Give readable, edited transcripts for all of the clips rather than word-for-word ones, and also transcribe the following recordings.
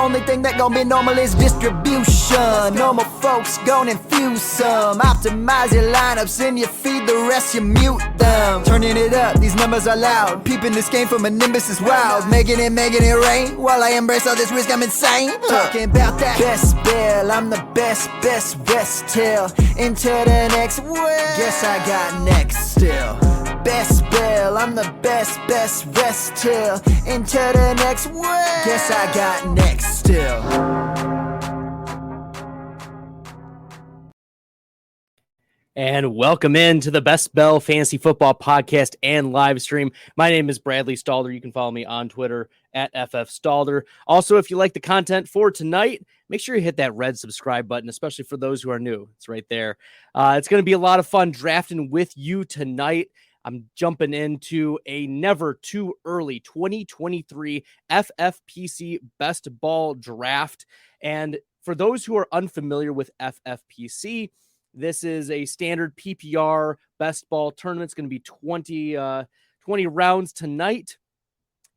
only thing that gon' be normal is distribution. Normal folks gon' infuse some. Optimize your lineups and you feed the rest, you mute them. Turning it up, these numbers are loud. Peeping this game from a nimbus is wild. Making it rain while I embrace all this risk, I'm insane. Talking about that best bell, I'm the best till into the next well. Guess I got next still. Best bell, I'm the best rest till into the next well. Guess I got next still. And welcome in to the Best Bell Fantasy Football Podcast and live stream. My name is Bradley Stalder. You can follow me on Twitter at FFStalder. Also, if you like the content for tonight, make sure you hit that red subscribe button, especially for those who are new. It's right there. It's going to be a lot of fun drafting with you tonight. I'm jumping into a never too early 2023 FFPC Bestball draft. And for those who are unfamiliar with FFPC, this is a standard PPR best ball tournament. It's going to be 20 rounds tonight.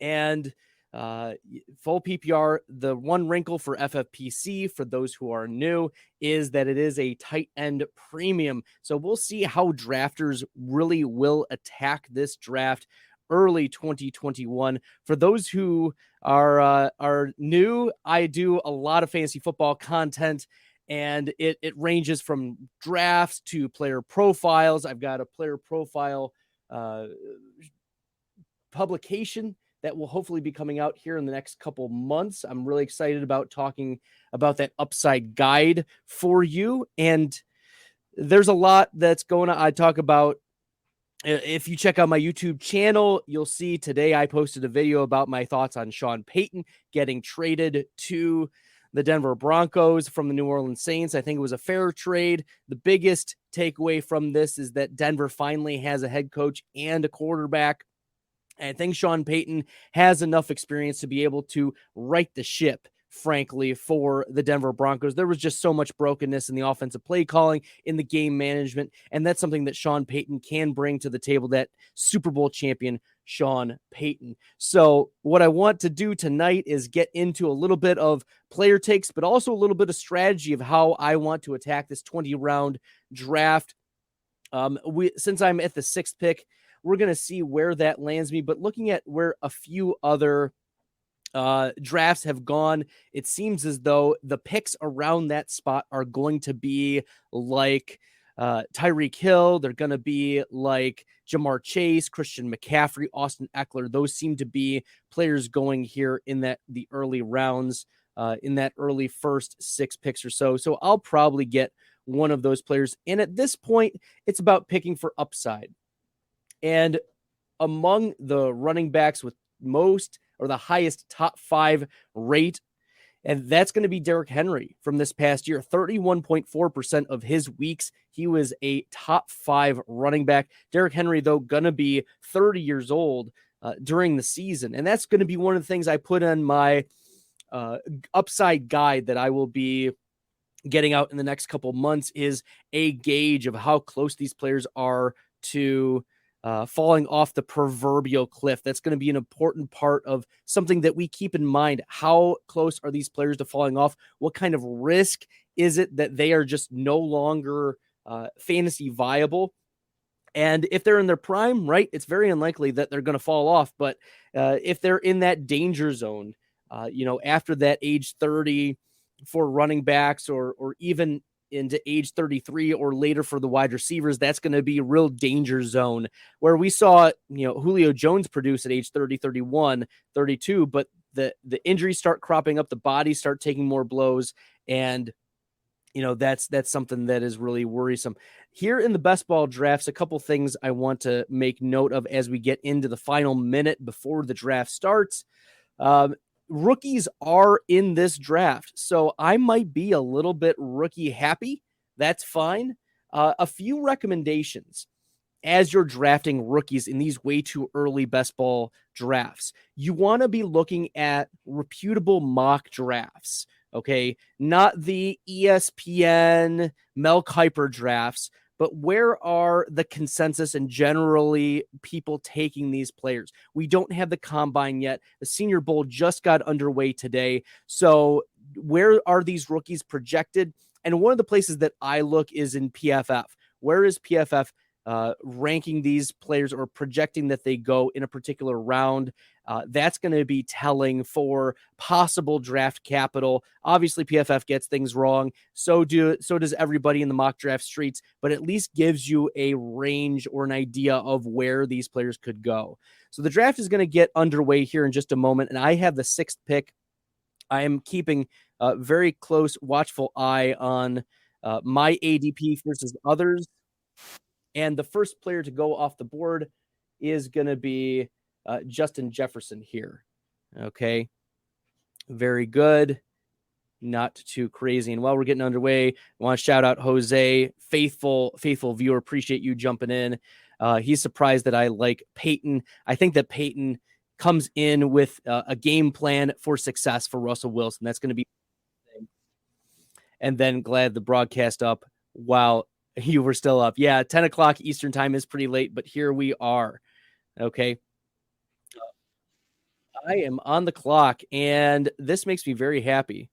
And full PPR, the one wrinkle for FFPC, for those who are new, is that it is a tight end premium. So we'll see how drafters really will attack this draft early 2021. For those who are new, I do a lot of fantasy football content, and it ranges from drafts to player profiles. I've got a player profile publication that will hopefully be coming out here in the next couple months. I'm really excited about talking about that upside guide for you. And there's a lot that's going on. I talk about, if you check out my YouTube channel, you'll see today I posted a video about my thoughts on Sean Payton getting traded to the Denver Broncos from the New Orleans Saints. I think it was a fair trade. The biggest takeaway from this is that Denver finally has a head coach and a quarterback. I think Sean Payton has enough experience to be able to right the ship, frankly, for the Denver Broncos. There was just so much brokenness in the offensive play calling, in the game management, and that's something that Sean Payton can bring to the table, that Super Bowl champion Sean Payton. So what I want to do tonight is get into a little bit of player takes, but also a little bit of strategy of how I want to attack this 20-round draft. Since I'm at the 6th pick, we're going to see where that lands me. But looking at where a few other drafts have gone, it seems as though the picks around that spot are going to be like Tyreek Hill. They're going to be like Jamar Chase, Christian McCaffrey, Austin Eckler. Those seem to be players going here in the early rounds, in that early first 6 picks or so. So I'll probably get one of those players. And at this point, it's about picking for upside. And among the running backs with most or the highest top 5 rate, and that's going to be Derrick Henry from this past year. 31.4% of his weeks, he was a top 5 running back. Derrick Henry, though, going to be 30 years old during the season. And that's going to be one of the things I put on my upside guide that I will be getting out in the next couple months, is a gauge of how close these players are to falling off the proverbial cliff. That's going to be an important part of something that we keep in mind. How close are these players to falling off? What kind of risk is it that they are just no longer fantasy viable? And if they're in their prime, right, it's very unlikely that they're going to fall off. But if they're in that danger zone, after that age 30 for running backs, or even into age 33 or later for the wide receivers, that's going to be a real danger zone, where we saw, Julio Jones produce at age 30, 31, 32, but the injuries start cropping up, the bodies start taking more blows. And, that's something that is really worrisome here in the best ball drafts. A couple things I want to make note of as we get into the final minute before the draft starts. Rookies are in this draft, so I might be a little bit rookie happy. That's fine. A few recommendations as you're drafting rookies in these way too early best ball drafts. You want to be looking at reputable mock drafts, okay? Not the ESPN Mel Kiper drafts, but where are the consensus and generally people taking these players? We don't have the combine yet. The Senior Bowl just got underway today. So where are these rookies projected? And one of the places that I look is in PFF. Where is PFF ranking these players or projecting that they go in a particular round? That's going to be telling for possible draft capital. Obviously, PFF gets things wrong. So does everybody in the mock draft streets, but at least gives you a range or an idea of where these players could go. So the draft is going to get underway here in just a moment, and I have the 6th pick. I am keeping a very close, watchful eye on my ADP versus others. And the first player to go off the board is going to be Justin Jefferson here. Okay. Very good. Not too crazy. And while we're getting underway, I want to shout out Jose, faithful viewer. Appreciate you jumping in. He's surprised that I like Peyton. I think that Peyton comes in with a game plan for success for Russell Wilson. That's going to be. And then glad the broadcast up while you were still up. Yeah, 10 o'clock Eastern time is pretty late, but here we are. Okay. I am on the clock, and this makes me very happy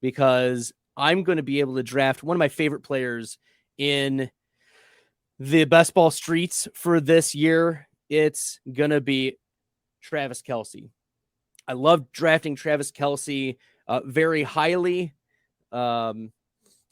because I'm going to be able to draft one of my favorite players in the best ball streets for this year. It's going to be Travis Kelce. I love drafting Travis Kelce very highly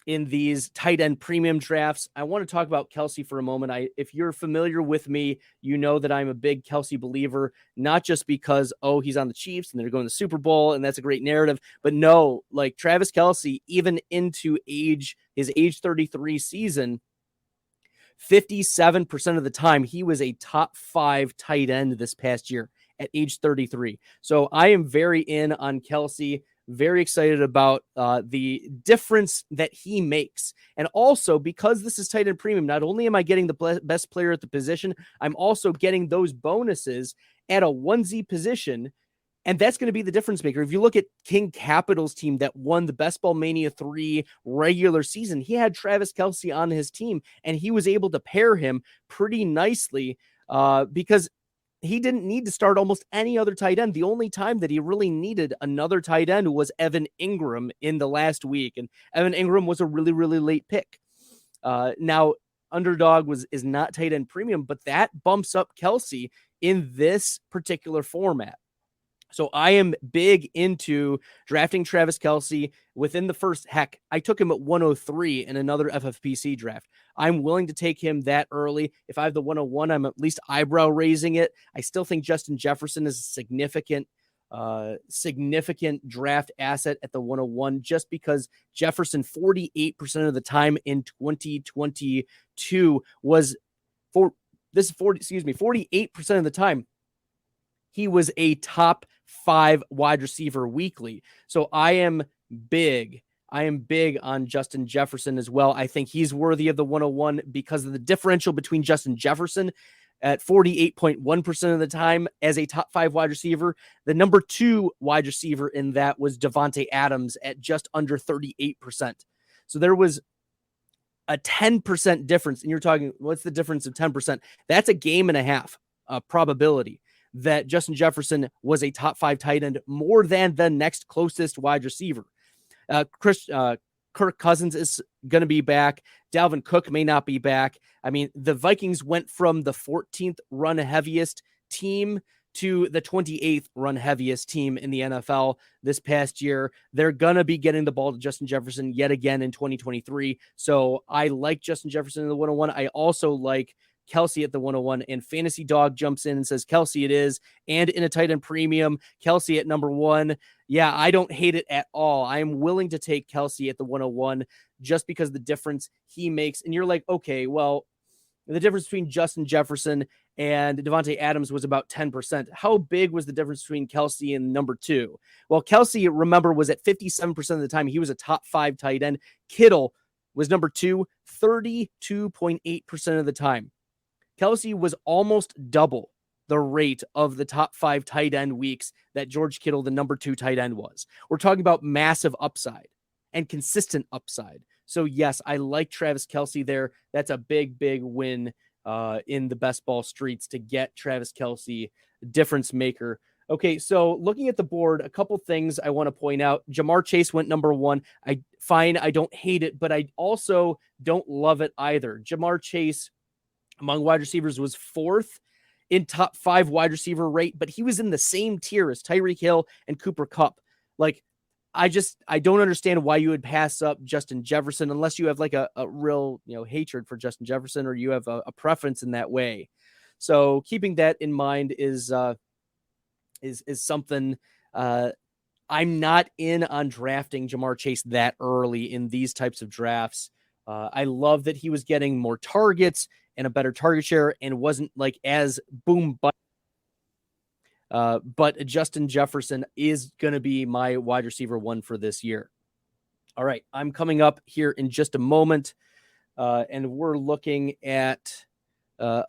in these tight end premium drafts. I want to talk about Kelce for a moment. If you're familiar with me, you know that I'm a big Kelce believer, not just because, he's on the Chiefs and they're going to the Super Bowl and that's a great narrative, but no, like Travis Kelce, even into his age 33 season, 57% of the time, he was a top 5 tight end this past year at age 33. So I am very in on Kelce. Very excited about the difference that he makes. And also, because this is tight end premium, not only am I getting the best player at the position, I'm also getting those bonuses at a onesie position. And that's going to be the difference maker. If you look at King Capital's team that won the Best Ball Mania 3 regular season, he had Travis Kelce on his team, and he was able to pair him pretty nicely because he didn't need to start almost any other tight end. The only time that he really needed another tight end was Evan Ingram in the last week. And Evan Ingram was a really, really late pick. Now, Underdog is not tight end premium, but that bumps up Kelce in this particular format. So I am big into drafting Travis Kelce within the first. Heck, I took him at 103 in another FFPC draft. I'm willing to take him that early. If I have the 101, I'm at least eyebrow raising it. I still think Justin Jefferson is a significant draft asset at the 101, just because Jefferson 48% of the time in 2022 was 48% of the time he was a top 5 wide receiver weekly. So I am big on Justin Jefferson as well. I think he's worthy of the 101 because of the differential between Justin Jefferson at 48.1% of the time as a top 5 wide receiver. The number 2 wide receiver in that was Davante Adams at just under 38%. So there was a 10% difference. And you're talking, what's the difference of 10%? That's a game and a half probability that Justin Jefferson was a top 5 tight end more than the next closest wide receiver. Kirk Cousins is going to be back. Dalvin Cook may not be back. I mean, the Vikings went from the 14th run heaviest team to the 28th run heaviest team in the NFL this past year. They're going to be getting the ball to Justin Jefferson yet again in 2023. So I like Justin Jefferson in the 101. I also like Kelce at the 101, and Fantasy Dog jumps in and says Kelce it is, and in a tight end premium, Kelce at number 1. Yeah, I don't hate it at all. I am willing to take Kelce at the 101 just because the difference he makes. And you're like, okay, well, the difference between Justin Jefferson and Davante Adams was about 10%. How big was the difference between Kelce and number 2? Well, Kelce, remember, was at 57% of the time. He was a top 5 tight end. Kittle was number 2, 32.8% of the time. Kelce was almost double the rate of the top 5 tight end weeks that George Kittle, the number 2 tight end, was. We're talking about massive upside. and consistent upside. So yes, I like Travis Kelce there. That's a big, big win in the best ball streets to get Travis Kelce, difference maker. Okay, so looking at the board, a couple things I want to point out. Jamar Chase went number 1. I don't hate it, but I also don't love it either. Jamar Chase among wide receivers was 4th in top 5 wide receiver rate, but he was in the same tier as Tyreek Hill and Cooper Kupp. Like, I don't understand why you would pass up Justin Jefferson unless you have like a real, hatred for Justin Jefferson, or you have a preference in that way. So keeping that in mind is something I'm not in on drafting Jamar Chase that early in these types of drafts. I love that he was getting more targets and a better target share and wasn't like as boom bust. But Justin Jefferson is going to be my wide receiver 1 for this year. All right, I'm coming up here in just a moment, and we're looking at a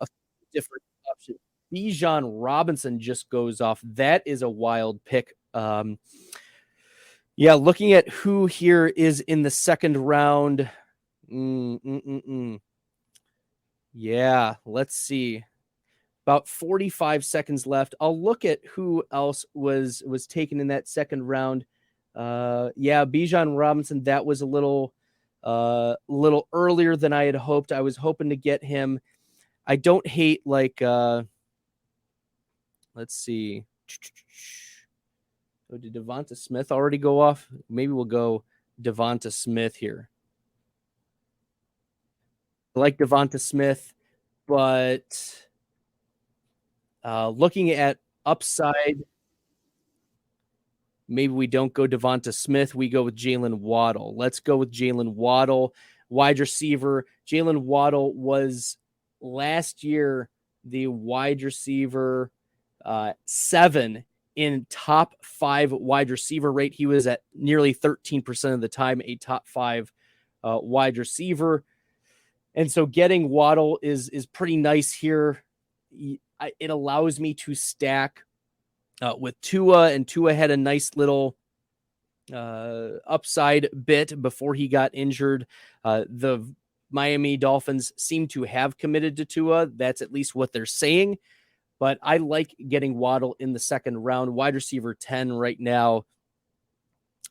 different option. Bijan Robinson just goes off. That is a wild pick. Yeah, looking at who here is in the second round. Yeah, let's see. About 45 seconds left. I'll look at who else was taken in that second round. Yeah, Bijan Robinson, that was a little earlier than I had hoped. I was hoping to get him. I don't hate let's see. Oh, did Devonta Smith already go off? Maybe we'll go Devonta Smith here. I like Devonta Smith, but looking at upside, maybe we don't go Devonta Smith. We go with Jalen Waddle. Let's go with Jalen Waddle, wide receiver. Jalen Waddle was last year the wide receiver 7 in top 5 wide receiver rate. He was at nearly 13% of the time a top 5 wide receiver. And so getting Waddle is pretty nice here. It allows me to stack with Tua, and Tua had a nice little upside bit before he got injured. The Miami Dolphins seem to have committed to Tua. That's at least what they're saying. But I like getting Waddle in the second round, wide receiver 10 right now.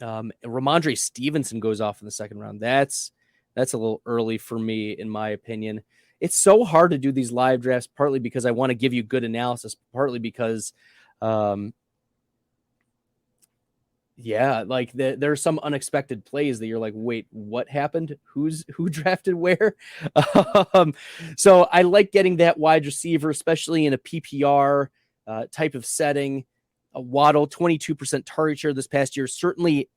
Ramondre Stevenson goes off in the second round. That's a little early for me, in my opinion. It's so hard to do these live drafts, partly because I want to give you good analysis, partly because, there are some unexpected plays that you're like, wait, what happened? Who drafted where? So I like getting that wide receiver, especially in a PPR type of setting. A Waddle, 22% target share this past year, certainly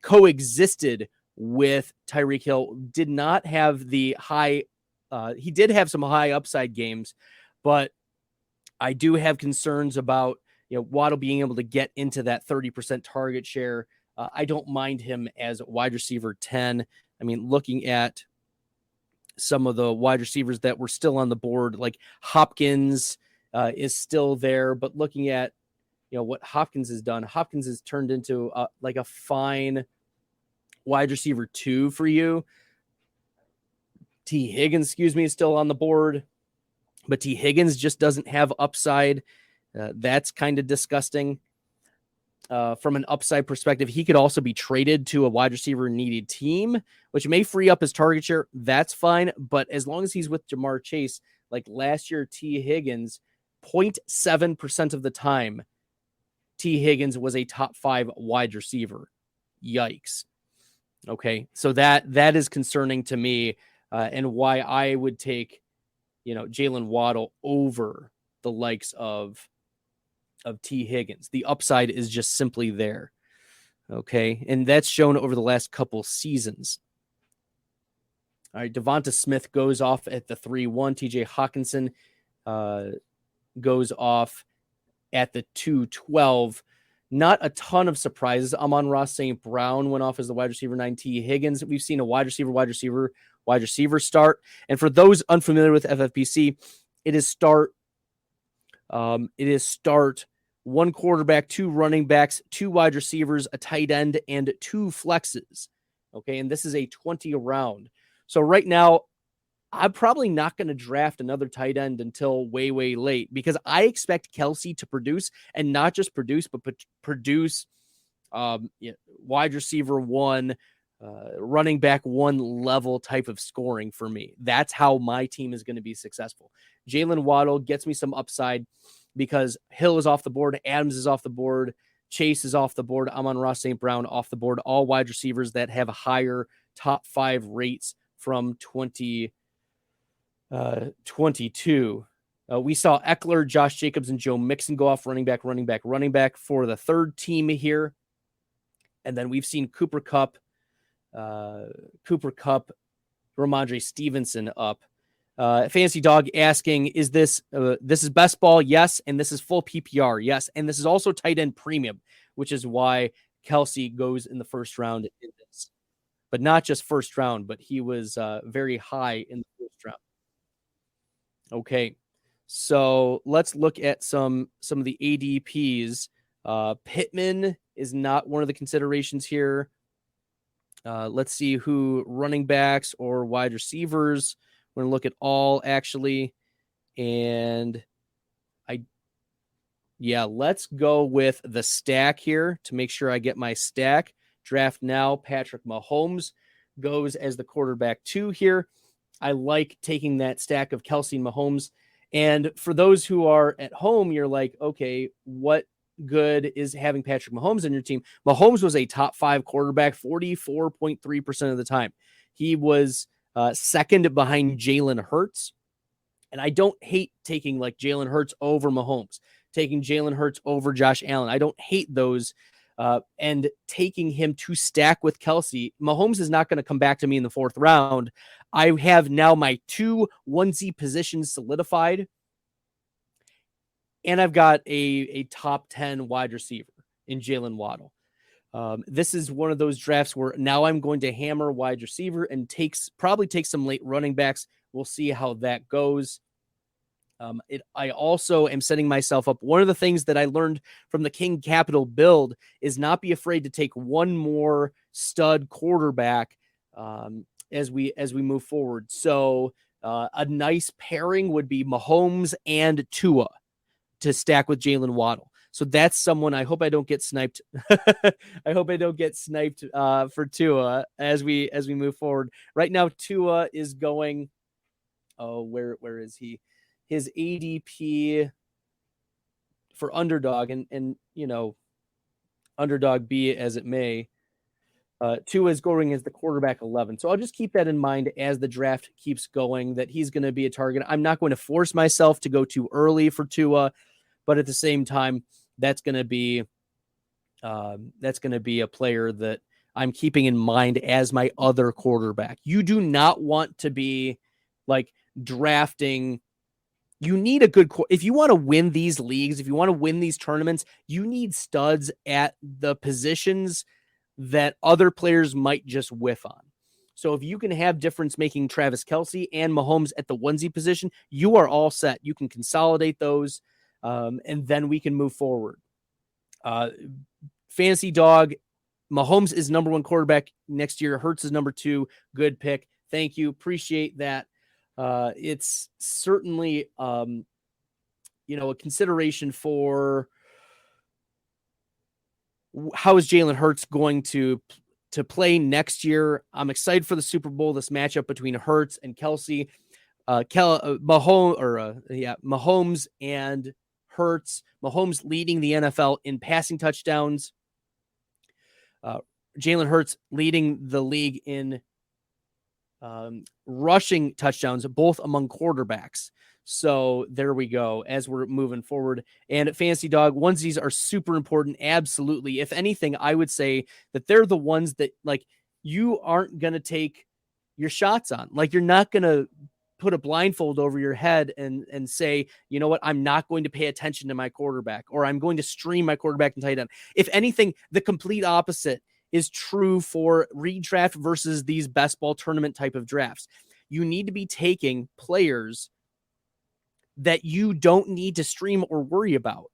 coexisted with Tyreek Hill. Did not have the high. He did have some high upside games, but I do have concerns about Waddle being able to get into that 30% target share. I don't mind him as wide receiver 10. I mean, looking at some of the wide receivers that were still on the board, like Hopkins is still there, but looking at what Hopkins has done, Hopkins has turned into like a fine wide receiver 2 for you. T. Higgins, is still on the board, but T. Higgins just doesn't have upside. That's kind of disgusting. From an upside perspective, he could also be traded to a wide receiver needed team, which may free up his target share. That's fine. But as long as he's with Jamar Chase, like last year, T. Higgins, 0.7% of the time, T. Higgins was a top 5 wide receiver. Yikes. Okay. So that is concerning to me, and why I would take, Jalen Waddle over the likes of T. Higgins. The upside is just simply there. Okay. And that's shown over the last couple seasons. All right. Devonta Smith goes off at the 3-1. TJ Hawkinson goes off at the 2-12. Not a ton of surprises. Amon-Ra St. Brown went off as the wide receiver 9. T. Higgins. We've seen a wide receiver start. And for those unfamiliar with FFPC, it is start 1 quarterback, 2 running backs, 2 wide receivers, a tight end, and 2 flexes. Okay. And this is a 20 round. So right now, I'm probably not going to draft another tight end until way, way late, because I expect Kelsey to produce, and not just produce, but produce wide receiver one, running back one level type of scoring for me. That's how my team is going to be successful. Jalen Waddle gets me some upside because Hill is off the board, Adams is off the board, Chase is off the board, Amon-Ra St. Brown off the board, all wide receivers that have higher top 5 rates from 2022. We saw Eckler, Josh Jacobs, and Joe Mixon go off running back for the third team here. And then we've seen Cooper Kupp, Ramondre Stevenson up. Fancy Dog asking, is this is best ball? Yes. And this is full PPR. Yes. And this is also tight end premium, which is why Kelsey goes in the first round in this. But not just first round, but he was very high in the first round. Okay, so let's look at some of the ADPs. Pittman is not one of the considerations here. Let's see who running backs or wide receivers. We're going to look at all, actually. And let's go with the stack here to make sure I get my stack. Draft now, Patrick Mahomes goes as the quarterback 2 here. I like taking that stack of Kelsey and Mahomes. And for those who are at home, you're like, okay, what good is having Patrick Mahomes on your team? Mahomes was a top 5 quarterback 44.3% of the time. He was second behind Jalen Hurts. And I don't hate taking like Jalen Hurts over Mahomes, taking Jalen Hurts over Josh Allen. I don't hate those. And taking him to stack with Kelsey. Mahomes is not going to come back to me in the 4th round. I have now my 2 onesie positions solidified. And I've got a top 10 wide receiver in Jalen Waddle. This is one of those drafts where now I'm going to hammer wide receiver and probably take some late running backs. We'll see how that goes. I also am setting myself up. One of the things that I learned from the King Capital build is not be afraid to take one more stud quarterback as we move forward. So a nice pairing would be Mahomes and Tua to stack with Jalen Waddle. So that's someone. I hope I don't get sniped. I hope I don't get sniped for Tua as we move forward. Right now, Tua is going. Oh, where is he? His ADP for underdog and underdog be it as it may, Tua is going as the quarterback 11. So I'll just keep that in mind as the draft keeps going, that he's going to be a target. I'm not going to force myself to go too early for Tua, but at the same time, that's going to be a player that I'm keeping in mind as my other quarterback. You do not want to be like drafting. You need a good if you want to win these leagues, if you want to win these tournaments, you need studs at the positions that other players might just whiff on. So if you can have difference making Travis Kelce and Mahomes at the onesie position, you are all set. You can consolidate those, and then we can move forward. Fantasy Dog, Mahomes is number 1 quarterback next year. Hurts is number 2. Good pick. Thank you. Appreciate that. It's certainly, a consideration for how is Jalen Hurts going to play next year. I'm excited for the Super Bowl, this matchup between Hurts and Kelce, Mahomes and Hurts. Mahomes leading the NFL in passing touchdowns. Jalen Hurts leading the league in rushing touchdowns, both among quarterbacks. So there we go as we're moving forward. And Fantasy Dog, onesies are super important. Absolutely. If anything, I would say that they're the ones that like you aren't going to take your shots on. Like you're not going to put a blindfold over your head and say, you know what, I'm not going to pay attention to my quarterback, or I'm going to stream my quarterback and tight end. If anything, the complete opposite is true for redraft versus these best ball tournament type of drafts. You need to be taking players that you don't need to stream or worry about.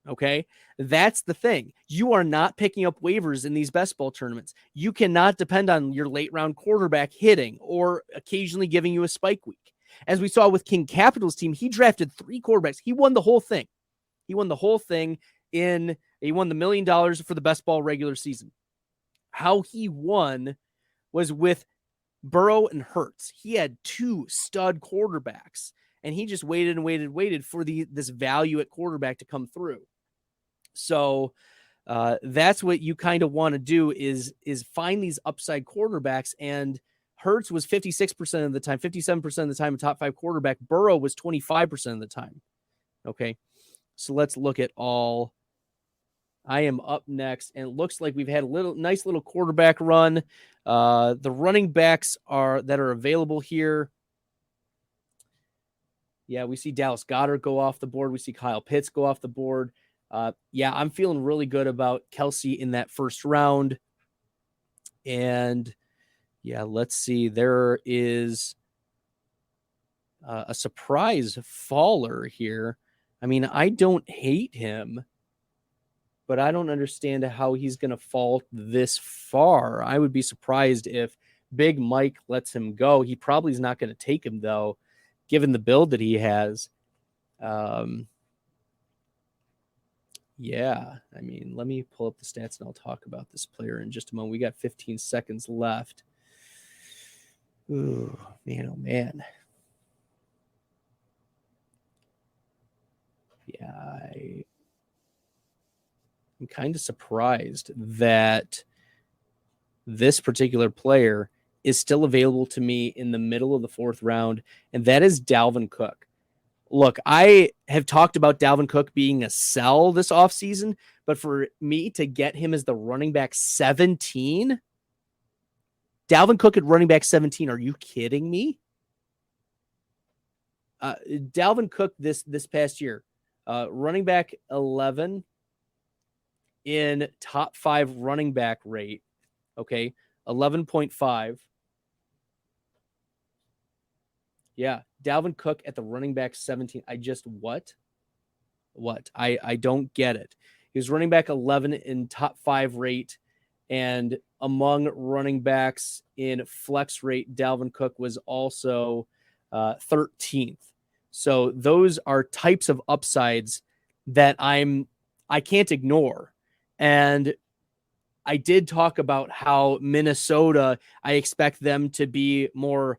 Okay. That's the thing. You are not picking up waivers in these best ball tournaments. You cannot depend on your late round quarterback hitting or occasionally giving you a spike week. As we saw with King Capital's team, he drafted 3 quarterbacks. He won the whole thing. He won the whole thing he won the $1 million for the best ball regular season. How he won was with Burrow and Hurts. He had 2 stud quarterbacks, and he just waited for this value at quarterback to come through. So that's what you kind of want to do is find these upside quarterbacks. And Hurts was 56% of the time, 57% of the time a top 5 quarterback. Burrow was 25% of the time. Okay. So let's look at all. I am up next, and it looks like we've had a nice little quarterback run. The running backs that are available here. Yeah, we see Dallas Goedert go off the board. We see Kyle Pitts go off the board. Yeah, I'm feeling really good about Kelsey in that first round. And yeah, let's see. There is a surprise faller here. I mean, I don't hate him, but I don't understand how he's going to fall this far. I would be surprised if Big Mike lets him go. He probably is not going to take him, though, given the build that he has. Yeah, I mean, let me pull up the stats and I'll talk about this player in just a moment. We got 15 seconds left. Ooh, man, oh, man. Yeah, I'm kind of surprised that this particular player is still available to me in the middle of the 4th round, and that is Dalvin Cook. Look, I have talked about Dalvin Cook being a sell this offseason, but for me to get him as the running back 17, Dalvin Cook at running back 17, are you kidding me? Dalvin Cook this past year, running back 11 in top 5 running back rate. Okay, 11.5. Yeah, Dalvin Cook at the running back 17. What? I don't get it. He was running back 11 in top 5 rate, and among running backs in flex rate, Dalvin Cook was also 13th. So those are types of upsides that I can't ignore. And I did talk about how Minnesota, I expect them to be more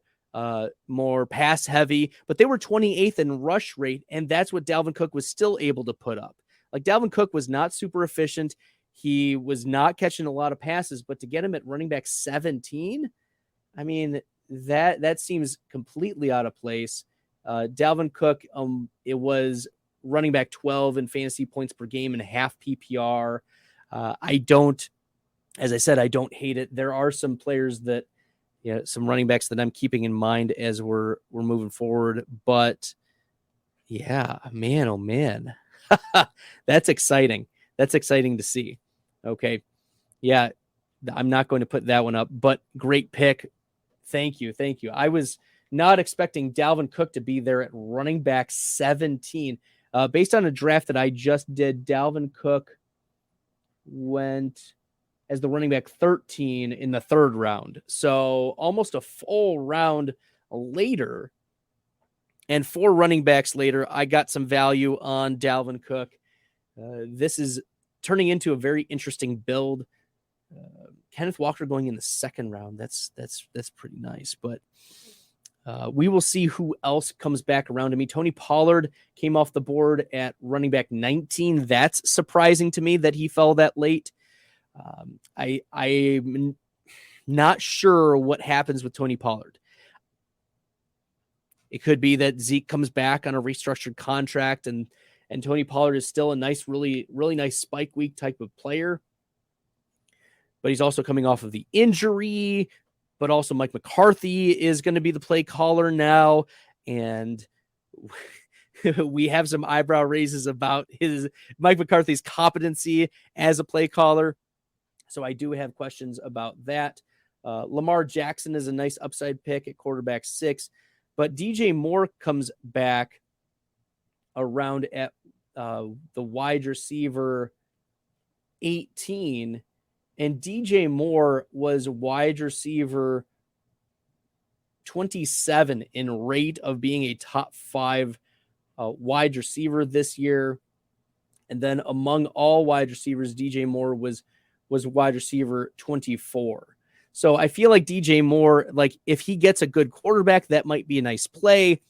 pass heavy, but they were 28th in rush rate, and that's what Dalvin Cook was still able to put up. Like, Dalvin Cook was not super efficient. He was not catching a lot of passes, but to get him at running back 17, I mean, that seems completely out of place. Dalvin Cook, it was running back 12 in fantasy points per game and half PPR. As I said, I don't hate it. There are some players that, some running backs that I'm keeping in mind as we're moving forward. But yeah, man, oh man, that's exciting. That's exciting to see. Okay. Yeah, I'm not going to put that one up, but great pick. Thank you. I was not expecting Dalvin Cook to be there at running back 17. Based on a draft that I just did, Dalvin Cook went as the running back 13 in the 3rd round. So almost a full round later, and 4 running backs later, I got some value on Dalvin Cook. This is turning into a very interesting build. Kenneth Walker going in the 2nd round. That's pretty nice, but we will see who else comes back around to me. Tony Pollard came off the board at running back 19. That's surprising to me that he fell that late. I'm not sure what happens with Tony Pollard. It could be that Zeke comes back on a restructured contract, and Tony Pollard is still a nice, really, really nice spike week type of player. But he's also coming off of the injury. But also Mike McCarthy is going to be the play caller now. And we have some eyebrow raises about Mike McCarthy's competency as a play caller. So I do have questions about that. Lamar Jackson is a nice upside pick at quarterback 6. But DJ Moore comes back around at the wide receiver 18, and DJ Moore was wide receiver 27 in rate of being a top 5 wide receiver this year. And then among all wide receivers, DJ Moore was wide receiver 24. So I feel like DJ Moore, like if he gets a good quarterback, that might be a nice play.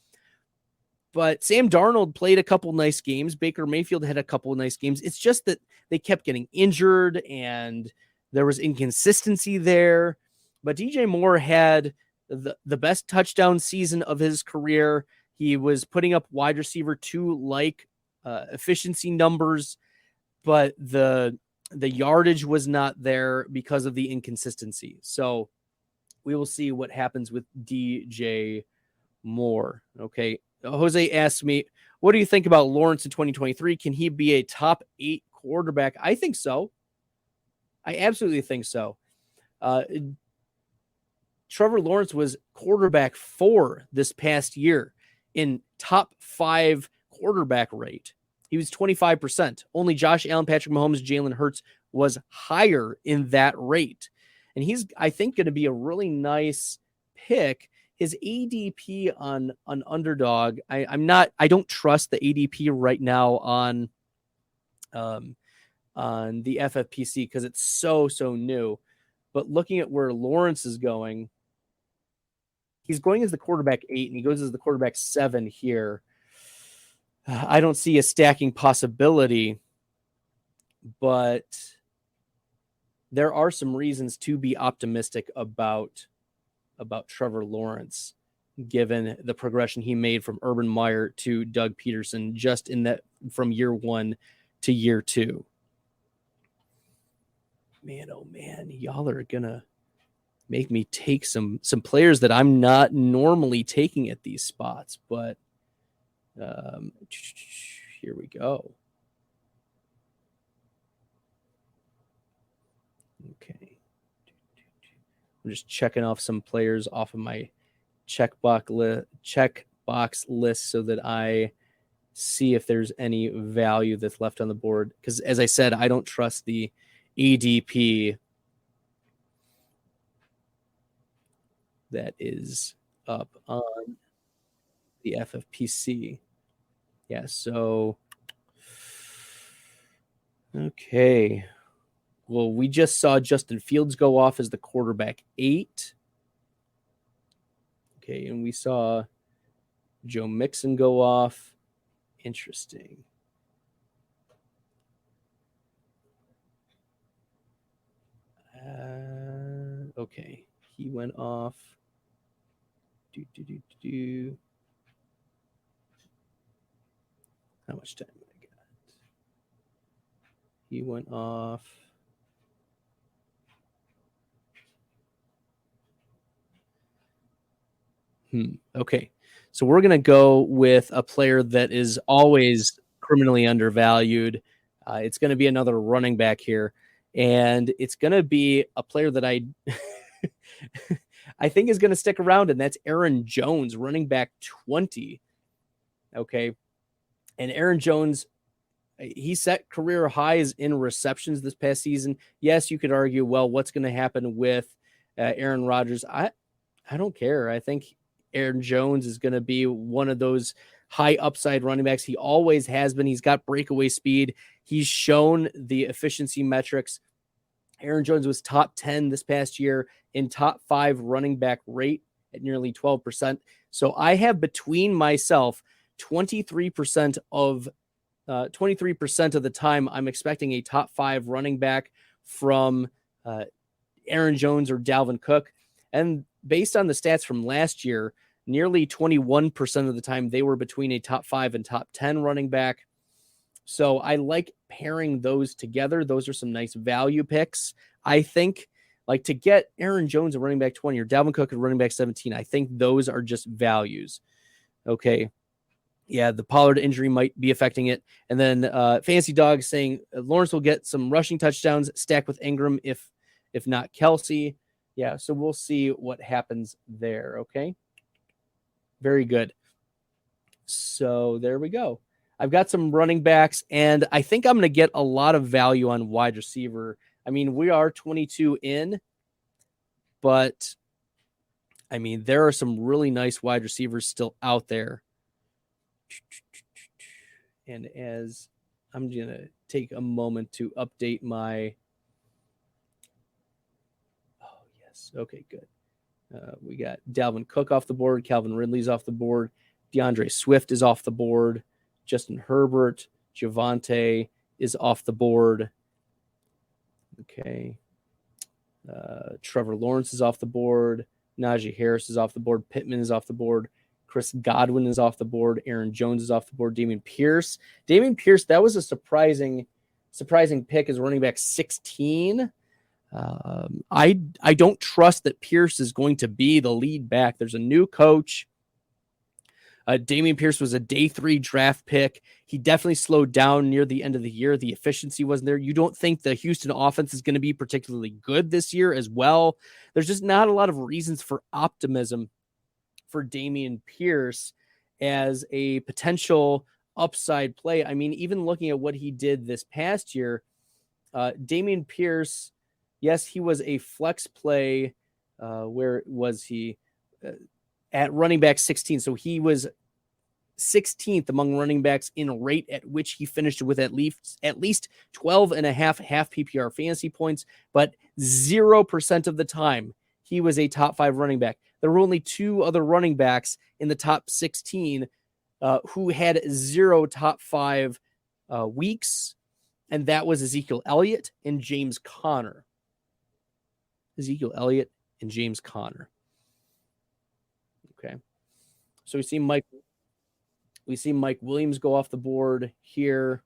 But Sam Darnold played a couple nice games. Baker Mayfield had a couple of nice games. It's just that they kept getting injured and there was inconsistency there. But DJ Moore had the best touchdown season of his career. He was putting up wide receiver 2 like efficiency numbers, but the yardage was not there because of the inconsistency. So we will see what happens with DJ Moore. Okay. Jose asked me, what do you think about Lawrence in 2023? Can he be a top 8 quarterback? I think so. I absolutely think so. Trevor Lawrence was quarterback 4 this past year in top 5 quarterback rate. He was 25%. Only Josh Allen, Patrick Mahomes, Jalen Hurts was higher in that rate. And he's, I think, going to be a really nice pick. His ADP on Underdog, I don't trust the ADP right now on the FFPC because it's so new. But looking at where Lawrence is going, he's going as the quarterback 8 and he goes as the quarterback 7 here. I don't see a stacking possibility, but there are some reasons to be optimistic about Trevor Lawrence, given the progression he made from Urban Meyer to Doug Peterson just in that from year 1 to year 2. Man, oh man, y'all are gonna make me take some players that I'm not normally taking at these spots, but here we go. Okay. I'm just checking off some players off of my checkbox list so that I see if there's any value that's left on the board. Because as I said, I don't trust the ADP that is up on the FFPC. Yeah, so okay. Well, we just saw Justin Fields go off as the quarterback 8. Okay, and we saw Joe Mixon go off. Interesting. Okay, he went off. How much time have I got? He went off. Okay, so we're going to go with a player that is always criminally undervalued. It's going to be another running back here, and it's going to be a player that I think is going to stick around, and that's Aaron Jones, running back 20. Okay, and Aaron Jones, he set career highs in receptions this past season. Yes, you could argue, well, what's going to happen with Aaron Rodgers? I don't care. I think Aaron Jones is going to be one of those high upside running backs. He always has been. He's got breakaway speed. He's shown the efficiency metrics. Aaron Jones was top 10 this past year in top 5 running back rate at nearly 12%. So I have between myself 23% of the time I'm expecting a top 5 running back from Aaron Jones or Dalvin Cook. And based on the stats from last year, nearly 21% of the time they were between a top 5 and top 10 running back. So I like pairing those together. Those are some nice value picks. I think, like, to get Aaron Jones a running back 20 or Dalvin Cook a running back 17, I think those are just values. Okay. Yeah, the Pollard injury might be affecting it. And then Fancy Dog saying Lawrence will get some rushing touchdowns stacked with Ingram if not Kelsey. Yeah, so we'll see what happens there, okay? Very good. So there we go. I've got some running backs, and I think I'm going to get a lot of value on wide receiver. I mean, we are 22 in, but I mean, there are some really nice wide receivers still out there. And as I'm going to take a moment to update my. Oh, yes. Okay, good. We got Dalvin Cook off the board. Calvin Ridley's off the board. DeAndre Swift is off the board. Justin Herbert, Javonte is off the board. Okay. Trevor Lawrence is off the board. Najee Harris is off the board. Pittman is off the board. Chris Godwin is off the board. Aaron Jones is off the board. Dameon Pierce, that was a surprising pick as running back 16. I don't trust that Pierce is going to be the lead back. There's a new coach. Dameon Pierce was a day 3 draft pick. He definitely slowed down near the end of the year. The efficiency wasn't there. You don't think the Houston offense is going to be particularly good this year as well. There's just not a lot of reasons for optimism for Dameon Pierce as a potential upside play. I mean, even looking at what he did this past year, Dameon Pierce, yes, he was a flex play. Where was he? At running back 16. So he was 16th among running backs in rate at which he finished with at least 12 and a half PPR fantasy points, but 0% of the time he was a top 5 running back. There were only 2 other running backs in the top 16 who had 0 top 5 weeks, and that was Ezekiel Elliott and James Conner. Okay. So we see Mike Williams go off the board here.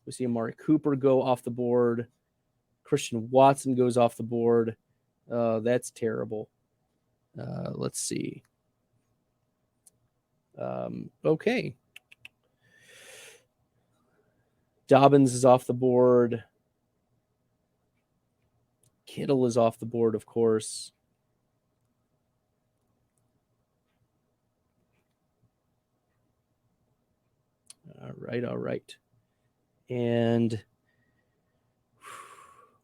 We see Amari Cooper go off the board. Christian Watson goes off the board. That's terrible. Let's see. Okay. Dobbins is off the board. Kittle is off the board, of course. All right. And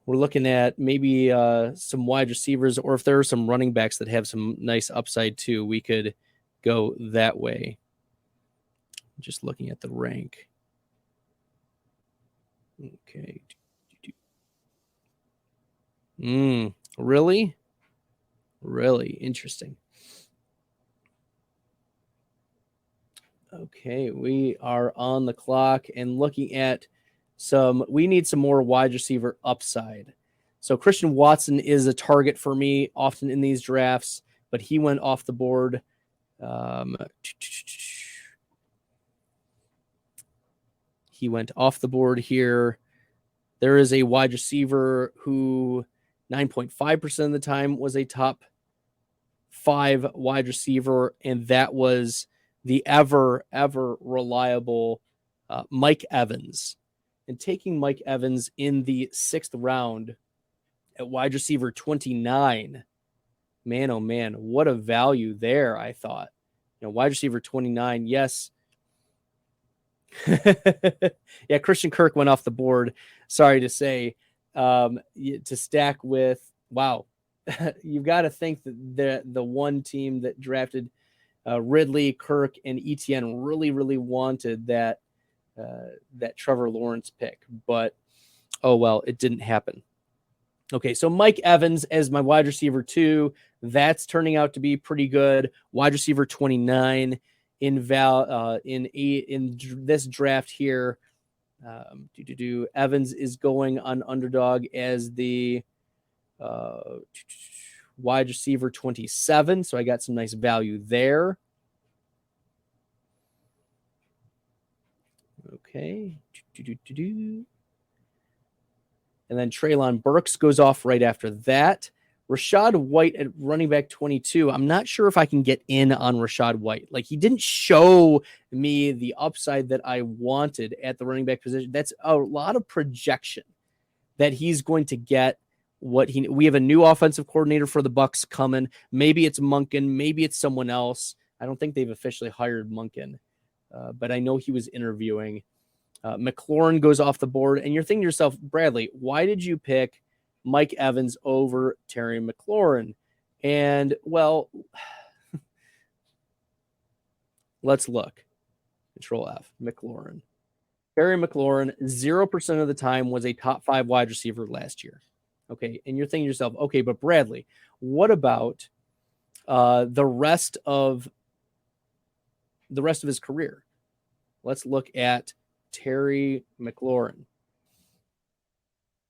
we're looking at maybe some wide receivers, or if there are some running backs that have some nice upside too, we could go that way. Just looking at the rank. Okay. Really? Really interesting. Okay, we are on the clock and looking at we need some more wide receiver upside. So Christian Watson is a target for me often in these drafts, but he went off the board. He went off the board here. There is a wide receiver who 9.5% of the time was a top 5 wide receiver, and that was the ever reliable Mike Evans. And taking Mike Evans in the 6th round at wide receiver 29, man, oh man, what a value there, I thought. Wide receiver 29, yes. Yeah, Christian Kirk went off the board, sorry to say, to stack with, wow. You've got to think that the one team that drafted Ridley, Kirk, and Etienne really wanted that Trevor Lawrence pick, but oh well, it didn't happen. Okay, so Mike Evans as my wide receiver 2, that's turning out to be pretty good. Wide receiver 29 in this draft here. Evans is going on Underdog as the wide receiver 27, so I got some nice value there. Okay. And then Treylon Burks goes off right after that. Rachaad White at running back 22. I'm not sure if I can get in on Rachaad White. Like, he didn't show me the upside that I wanted at the running back position. That's a lot of projection that he's going to get we have a new offensive coordinator for the Bucs coming. Maybe it's Monken. Maybe it's someone else. I don't think they've officially hired Monken. but I know he was interviewing. McLaurin goes off the board, and you're thinking to yourself, Bradley, why did you pick Mike Evans over Terry McLaurin? And, well, let's look. Control F, McLaurin. Terry McLaurin, 0% of the time was a top 5 wide receiver last year. Okay, and you're thinking to yourself, okay, but Bradley, what about the rest of his career? Let's look at Terry McLaurin.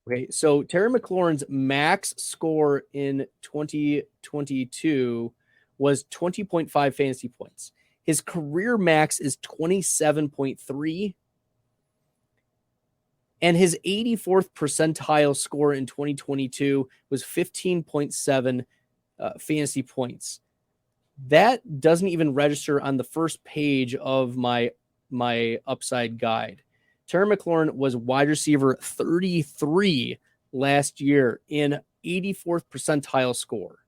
Okay, so Terry McLaurin's max score in 2022 was 20.5 fantasy points. His career max is 27.3. And his 84th percentile score in 2022 was 15.7 fantasy points. That doesn't even register on the first page of my upside guide. Terry McLaurin was wide receiver 33 last year in 84th percentile score.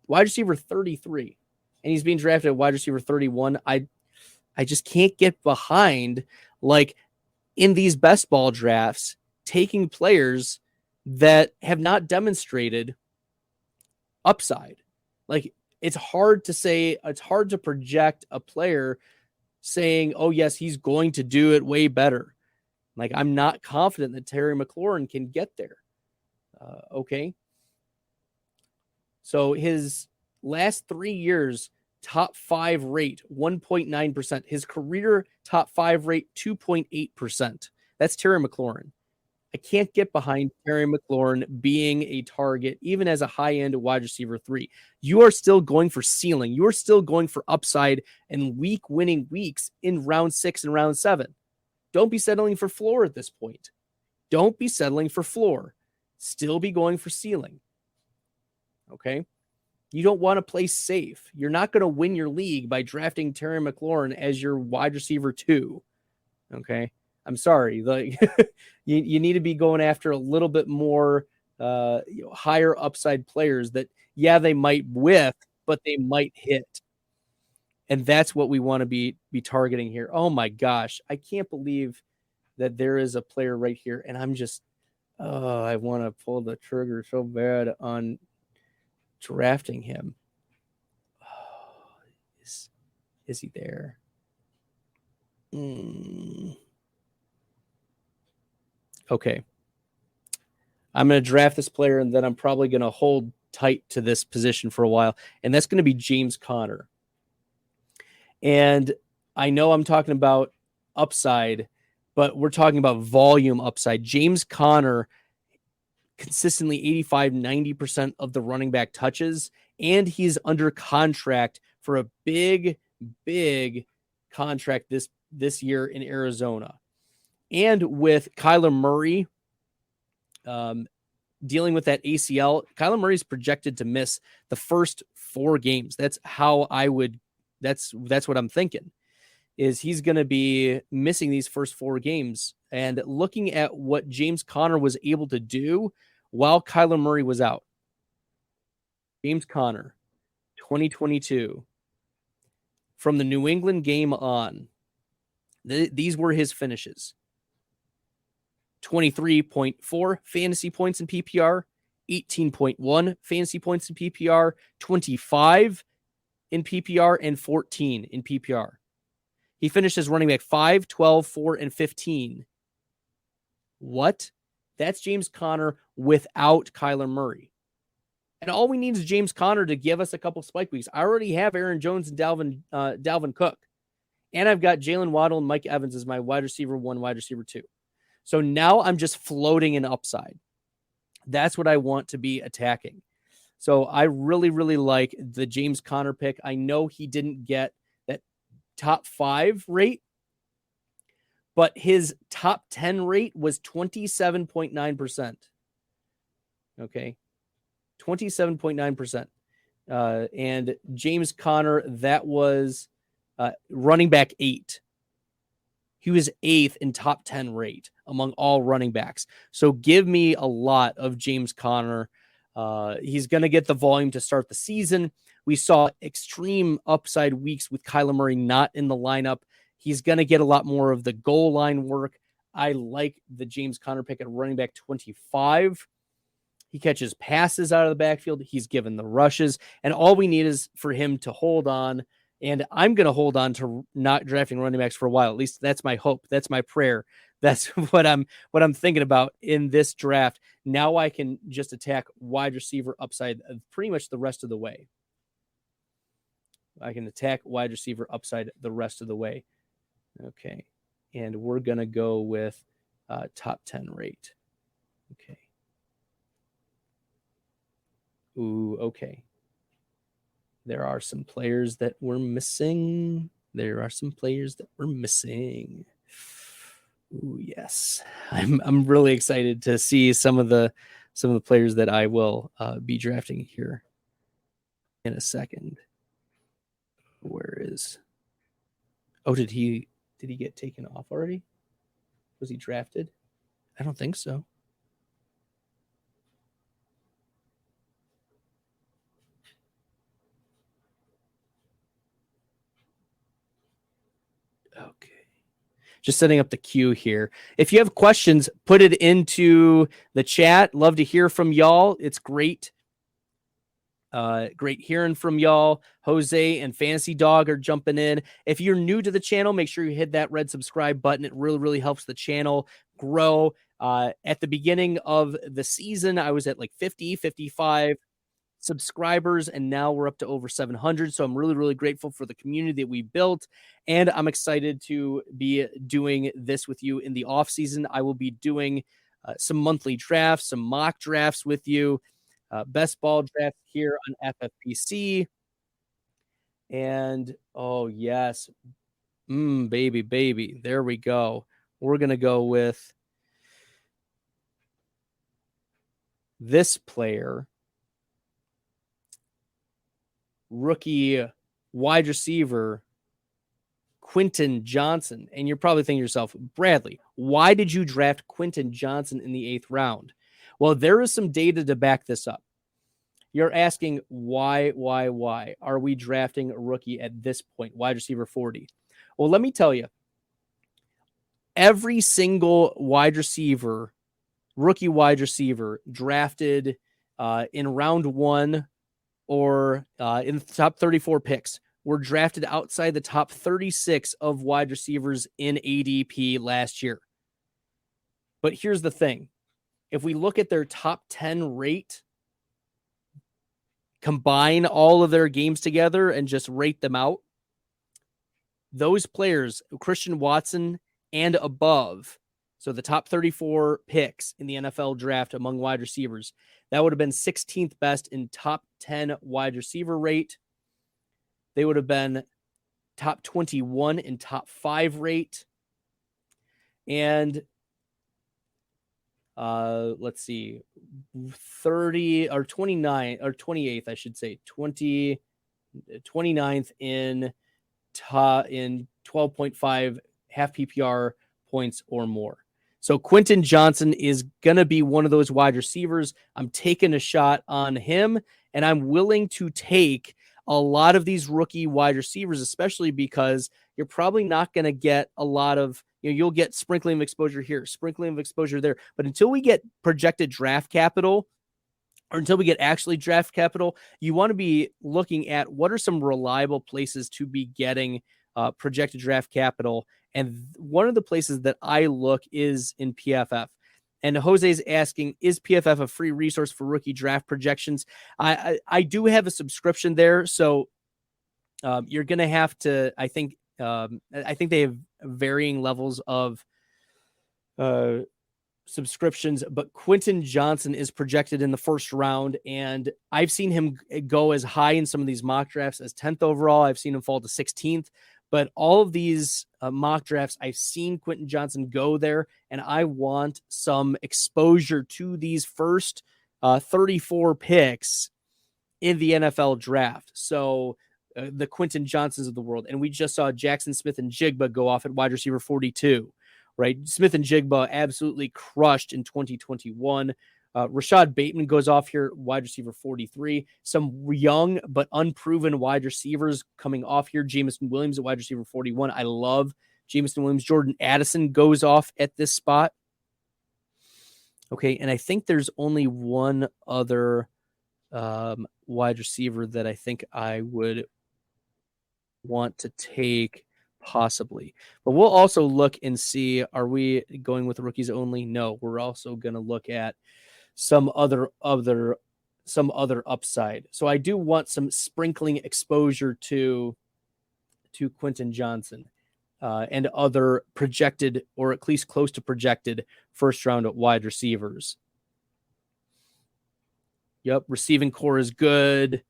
Wide receiver 33. And he's being drafted at wide receiver 31. I just can't get behind, like, in these best ball drafts, taking players that have not demonstrated upside. Like, it's hard to project a player saying, oh yes, he's going to do it way better. Like, I'm not confident that Terry McLaurin can get there. Okay. So his last 3 years, top 5 rate, 1.9%. His career top 5 rate, 2.8%. That's Terry McLaurin. I can't get behind Terry McLaurin being a target, even as a high-end wide receiver 3. You are still going for ceiling. You are still going for upside and winning weeks in round 6 and round 7. Don't be settling for floor at this point. Don't be settling for floor. Still be going for ceiling. Okay? You don't want to play safe. You're not going to win your league by drafting Terry McLaurin as your wide receiver 2. Okay. I'm sorry. Like, you need to be going after a little bit more higher upside players that, yeah, they might whiff, but they might hit. And that's what we want to be targeting here. Oh my gosh. I can't believe that there is a player right here. And I'm just, I want to pull the trigger so bad on drafting him. Oh, is he there? Okay. I'm going to draft this player, and then I'm probably going to hold tight to this position for a while, and that's going to be James Conner. And I know I'm talking about upside, but we're talking about volume upside. James Conner consistently 85-90% of the running back touches, and he's under contract for a big contract this year in Arizona. And with Kyler Murray dealing with that ACL, Kyler Murray is projected to miss the first 4 games. That's how that's what I'm thinking, is he's going to be missing these first 4 games. And looking at what James Conner was able to do while Kyler Murray was out. James Conner, 2022. From the New England game on, these were his finishes. 23.4 fantasy points in PPR, 18.1 fantasy points in PPR, 25 in PPR, and 14 in PPR. He finished as running back 5, 12, 4, and 15. What? That's James Conner without Kyler Murray. And all we need is James Conner to give us a couple spike weeks. I already have Aaron Jones and Dalvin Cook. And I've got Jalen Waddle and Mike Evans as my wide receiver 1, wide receiver 2. So now I'm just floating in upside. That's what I want to be attacking. So I really, really like the James Conner pick. I know he didn't get that top 5 rate, but his top 10 rate was 27.9%. Okay. 27.9%. And James Conner, that was running back 8. He was 8th in top 10 rate among all running backs. So give me a lot of James Conner. He's going to get the volume to start the season. We saw extreme upside weeks with Kyler Murray not in the lineup. He's going to get a lot more of the goal line work. I like the James Conner pick at running back 25. He catches passes out of the backfield. He's given the rushes. And all we need is for him to hold on. And I'm going to hold on to not drafting running backs for a while. At least that's my hope. That's my prayer. That's what I'm thinking about in this draft. Now I can just attack wide receiver upside pretty much the rest of the way. I can attack wide receiver upside the rest of the way. Okay. And we're going to go with top 10 rate. Okay. Ooh, okay. There are some players that we're missing. Ooh, yes. I'm really excited to see some of the players that I will be drafting here in a second. Where is? Oh, did he get taken off already? Was he drafted? I don't think so. Okay. Just setting up the queue here. If you have questions, put it into the chat. Love to hear from y'all. It's great. Great hearing from y'all. Jose and Fantasy Dog are jumping in. If you're new to the channel, make sure you hit that red subscribe button. It really, really helps the channel grow. At the beginning of the season, I was at like 50, 55 subscribers, and now we're up to over 700. So I'm really, really grateful for the community that we built, and I'm excited to be doing this with you in the off season. I will be doing some monthly drafts, some mock drafts with you, best ball draft here on FFPC. And oh yes, baby, there we go. We're gonna go with this player. Rookie wide receiver Quentin Johnson. And you're probably thinking to yourself, Bradley, why did you draft Quentin Johnson in the 8th round? Well, there is some data to back this up. You're asking why are we drafting a rookie at this point, wide receiver 40? Well, let me tell you, every single rookie wide receiver drafted in round 1 or in the top 34 picks were drafted outside the top 36 of wide receivers in ADP last year. But here's the thing. If we look at their top 10 rate, combine all of their games together and just rate them out, those players, Christian Watson and above, so the top 34 picks in the NFL draft among wide receivers, that would have been 16th best in top 10 wide receiver rate. They would have been top 21 in top 5 rate. And let's see, 30 or 29 or 28th, I should say, 29th in 12.5 half PPR points or more. So Quentin Johnson is going to be one of those wide receivers. I'm taking a shot on him, and I'm willing to take a lot of these rookie wide receivers, especially because you're probably not going to get a lot of, you'll get sprinkling of exposure here, sprinkling of exposure there. But until we get projected draft capital, or until we get actually draft capital, you want to be looking at what are some reliable places to be getting projected draft capital. And one of the places that I look is in PFF. And Jose's asking, is PFF a free resource for rookie draft projections? I do have a subscription there. So you're going to have to, I think they have varying levels of subscriptions, but Quentin Johnson is projected in the 1st round. And I've seen him go as high in some of these mock drafts as 10th overall. I've seen him fall to 16th. But all of these mock drafts, I've seen Quentin Johnson go there, and I want some exposure to these first 34 picks in the NFL draft. So the Quentin Johnsons of the world. And we just saw Jackson Smith and Jigba go off at wide receiver 42, right? Smith and Jigba absolutely crushed in 2021. Rashad Bateman goes off here, wide receiver 43. Some young but unproven wide receivers coming off here. Jameson Williams at wide receiver 41. I love Jameson Williams. Jordan Addison goes off at this spot. Okay, and I think there's only one other wide receiver that I think I would want to take possibly. But we'll also look and see, are we going with rookies only? No, we're also going to look at some other upside. So I do want some sprinkling exposure to Quentin Johnson and other projected, or at least close to projected, first round wide receivers. Yep, receiving core is good.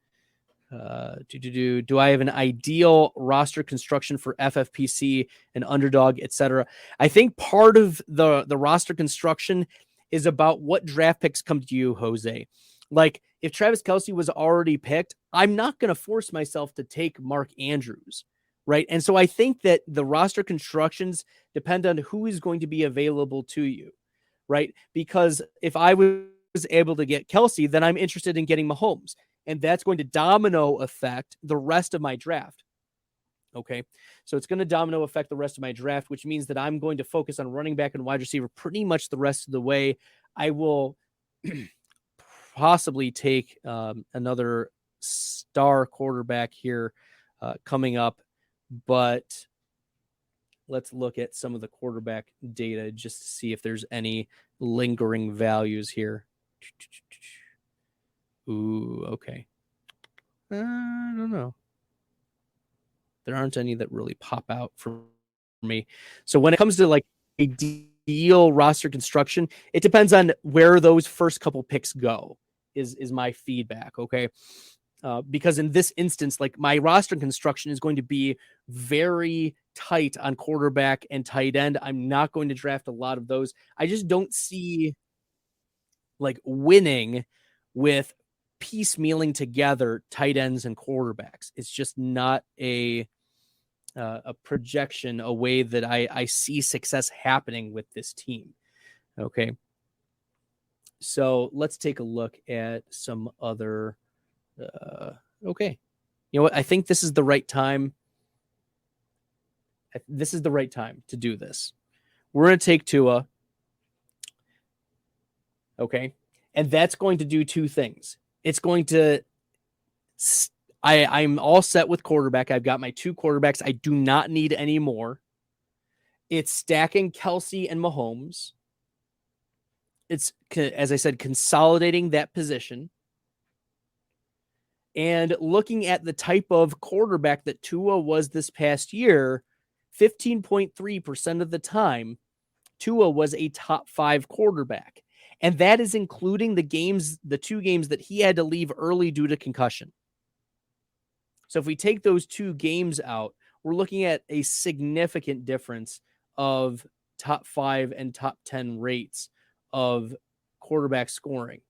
Do I have an ideal roster construction for FFPC, an underdog, etc.? I think part of the roster construction is about what draft picks come to you, Jose. Like, if Travis Kelce was already picked, I'm not going to force myself to take Mark Andrews, right? And so I think that the roster constructions depend on who is going to be available to you, right? Because if I was able to get Kelce, then I'm interested in getting Mahomes, and that's going to domino affect the rest of my draft. Okay, so it's going to domino affect the rest of my draft, which means that I'm going to focus on running back and wide receiver pretty much the rest of the way. I will possibly take another star quarterback here coming up, but let's look at some of the quarterback data just to see if there's any lingering values here. Ooh, okay. I don't know. There aren't any that really pop out for me. So when it comes to like ideal roster construction, it depends on where those first couple picks go, is my feedback. Okay. Because in this instance, like, my roster construction is going to be very tight on quarterback and tight end. I'm not going to draft a lot of those. I just don't see like winning with piecemealing together tight ends and quarterbacks. It's just not a projection, a way that I see success happening with this team. Okay. So let's take a look at some other, okay. You know what? I think this is the right time. This is the right time to do this. We're going to take Tua. Okay. And that's going to do two things. It's going to, I'm all set with quarterback. I've got my two quarterbacks. I do not need any more. It's stacking Kelce and Mahomes. It's, as I said, consolidating that position. And looking at the type of quarterback that Tua was this past year, 15.3% of the time, Tua was a top 5 quarterback. And that is including the 2 games that he had to leave early due to concussion. So if we take those 2 games out, we're looking at a significant difference of top 5 and top 10 rates of quarterback scoring.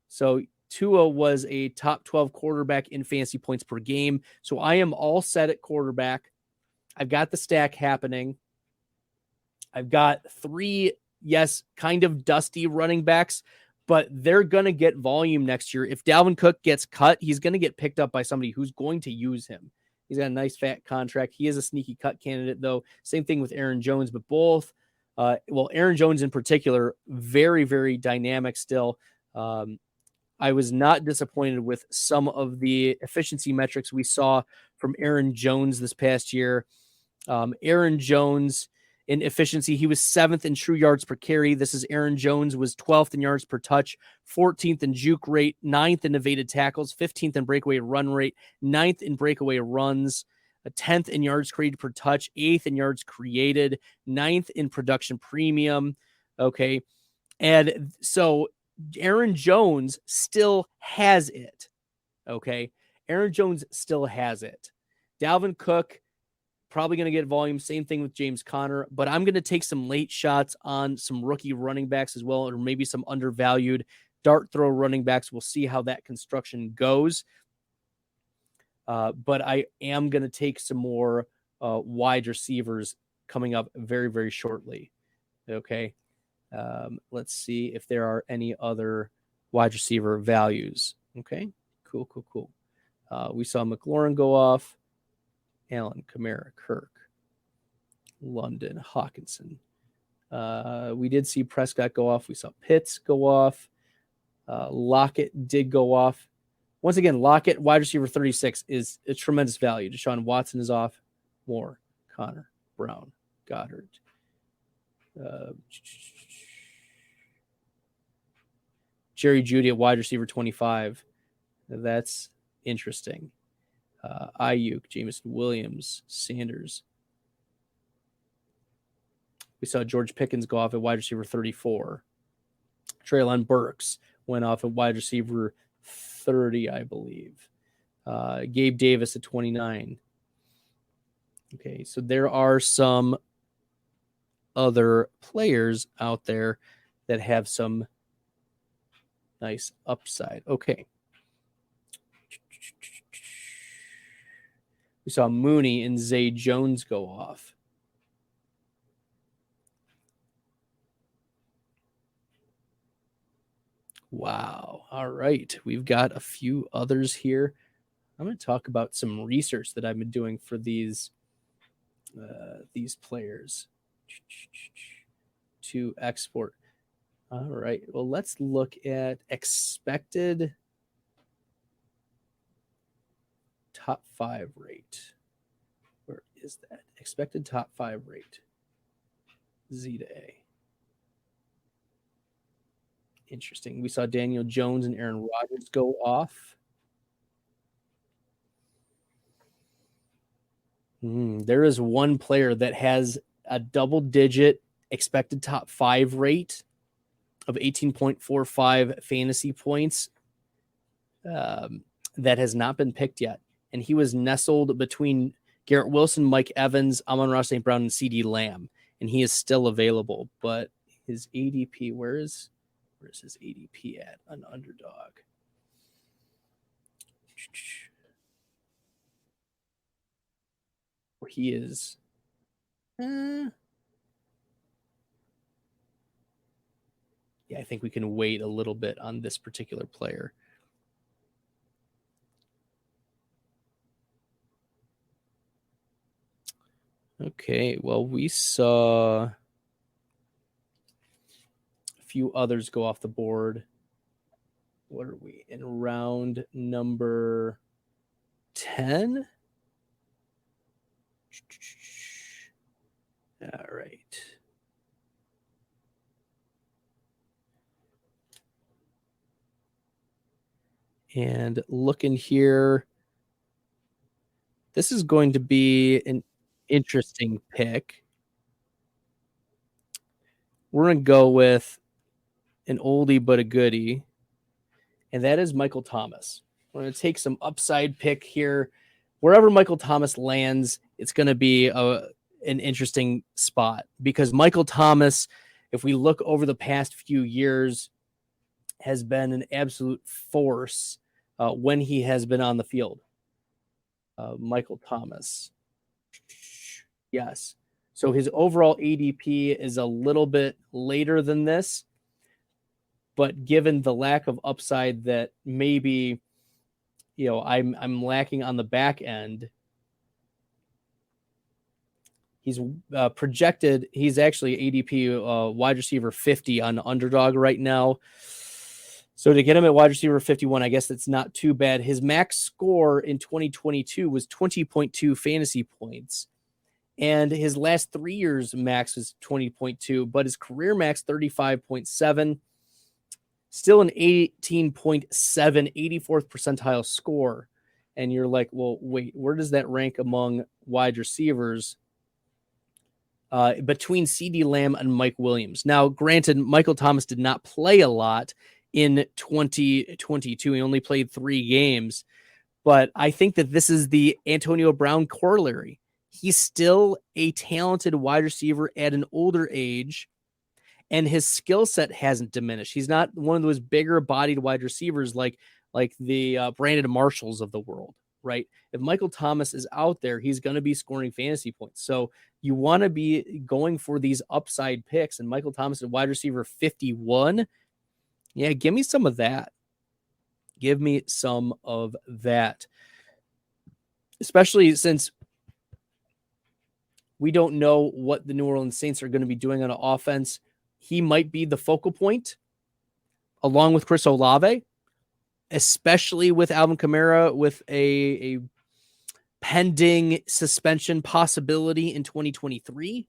So Tua was a top 12 quarterback in fantasy points per game. So I am all set at quarterback. I've got the stack happening. I've got 3, yes, kind of dusty running backs, but they're going to get volume next year. If Dalvin Cook gets cut, he's going to get picked up by somebody who's going to use him. He's got a nice fat contract. He is a sneaky cut candidate, though. Same thing with Aaron Jones, but both, Aaron Jones in particular, very, very dynamic still. I was not disappointed with some of the efficiency metrics we saw from Aaron Jones this past year. Aaron Jones in efficiency, he was 7th in true yards per carry. This is Aaron Jones was 12th in yards per touch, 14th in juke rate, 9th in evaded tackles, 15th in breakaway run rate, 9th in breakaway runs, 10th in yards created per touch, 8th in yards created, 9th in production premium. Okay. And so Aaron Jones still has it. Okay. Aaron Jones still has it. Dalvin Cook, probably going to get volume. Same thing with James Conner, but I'm going to take some late shots on some rookie running backs as well, or maybe some undervalued dart throw running backs. We'll see how that construction goes. But I am going to take some more wide receivers coming up very, very shortly. Okay. Let's see if there are any other wide receiver values. Okay, cool. We saw McLaurin go off, Allen, Kamara, Kirk, London, Hawkinson. We did see Prescott go off. We saw Pitts go off. Lockett did go off. Once again, Lockett, wide receiver 36, is a tremendous value. Deshaun Watson is off. Moore, Connor, Brown, Goddard. Jerry Jeudy at wide receiver 25. That's interesting. Ayuk, Jameson Williams, Sanders. We saw George Pickens go off at wide receiver 34. Treylon Burks went off at wide receiver 30, I believe. Gabe Davis at 29. Okay, so there are some other players out there that have some nice upside. Okay. We saw Mooney and Zay Jones go off. Wow. All right. We've got a few others here. I'm going to talk about some research that I've been doing for these players to export. All right. Well, let's look at expected top 5 rate. Where is that? Expected top 5 rate. Z to A. Interesting. We saw Daniel Jones and Aaron Rodgers go off. There is one player that has a double-digit expected top 5 rate of 18.45 fantasy points that has not been picked yet. And he was nestled between Garrett Wilson, Mike Evans, Amon-Ra St. Brown, and CeeDee Lamb. And he is still available. But his ADP, where's his ADP at? An underdog. Where he is. Yeah, I think we can wait a little bit on this particular player. Okay, well, we saw a few others go off the board. What are we in round number 10? All right. And looking here, this is going to be an interesting pick. We're going to go with an oldie but a goodie, and that is Michael Thomas. We're going to take some upside pick here. Wherever Michael Thomas lands, it's going to be an interesting spot because Michael Thomas, if we look over the past few years, has been an absolute force when he has been on the field. Michael Thomas. Yes. So his overall ADP is a little bit later than this, but given the lack of upside that maybe, I'm lacking on the back end, he's projected. He's actually ADP wide receiver 50 on underdog right now. So to get him at wide receiver 51, I guess that's not too bad. His max score in 2022 was 20.2 fantasy points. And his last 3 years max was 20.2, but his career max 35.7. Still an 18.7, 84th percentile score. And you're like, well, wait, where does that rank among wide receivers? Between CeeDee Lamb and Mike Williams. Now, granted, Michael Thomas did not play a lot in 2022. He only played 3 games. But I think that this is the Antonio Brown corollary. He's still a talented wide receiver at an older age, and his skill set hasn't diminished. He's not one of those bigger bodied wide receivers like the Brandon Marshalls of the world, right? If Michael Thomas is out there, he's going to be scoring fantasy points. So you want to be going for these upside picks, and Michael Thomas at wide receiver 51 Yeah, give me some of that. Give me some of that. Especially since we don't know what the New Orleans Saints are going to be doing on offense. He might be the focal point along with Chris Olave, especially with Alvin Kamara with a pending suspension possibility in 2023.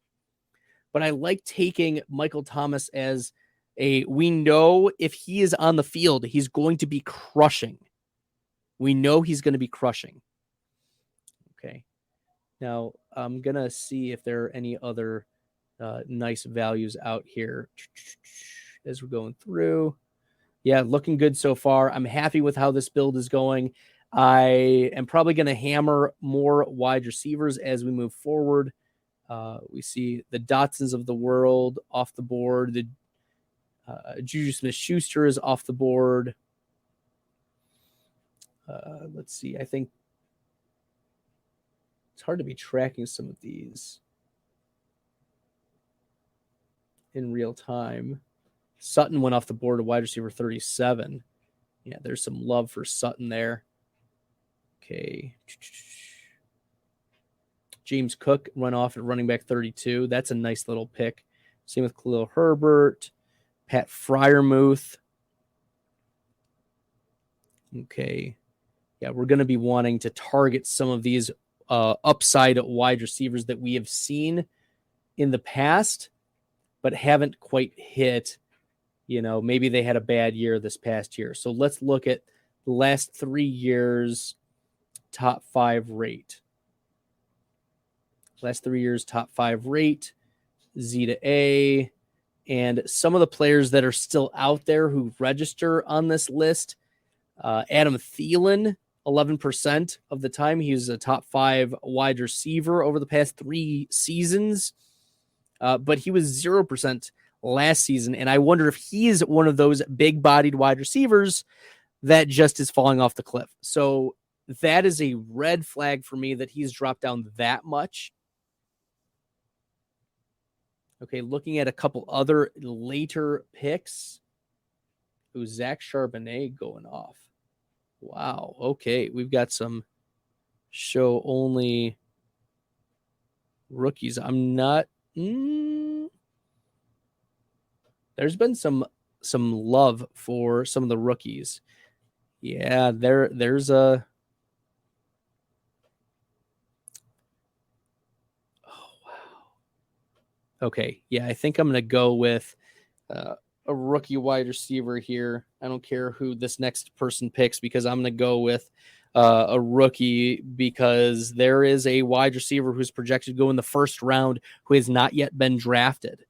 But I like taking Michael Thomas as we know if he is on the field, he's going to be crushing. We know he's going to be crushing. Okay. Now, I'm going to see if there are any other nice values out here as we're going through. Yeah, looking good so far. I'm happy with how this build is going. I am probably going to hammer more wide receivers as we move forward. We see the Dotsons of the world off the board. The Juju Smith-Schuster is off the board. Let's see. I think it's hard to be tracking some of these in real time. Sutton went off the board to wide receiver 37. Yeah, there's some love for Sutton there. Okay. James Cook went off at running back 32. That's a nice little pick. Same with Khalil Herbert, Pat Freiermuth. Okay. Yeah, we're going to be wanting to target some of these upside wide receivers that we have seen in the past, but haven't quite hit. You know, maybe they had a bad year this past year. So let's look at the last 3 years top 5 rate. Last 3 years top 5 rate, Z to A, and some of the players that are still out there who register on this list. Adam Thielen, 11% of the time. He was a top 5 wide receiver over the past 3 seasons, but he was 0% last season. And I wonder if he's one of those big-bodied wide receivers that just is falling off the cliff. So that is a red flag for me that he's dropped down that much. Okay, looking at a couple other later picks. Ooh, Zach Charbonnet going off. Wow. Okay, we've got some show only rookies. I'm not. There's been some love for some of the rookies. Yeah, there's a. Oh wow. Okay, yeah, I think I'm gonna go with a rookie wide receiver here. I don't care who this next person picks because I'm going to go with a rookie because there is a wide receiver who's projected to go in the first round who has not yet been drafted.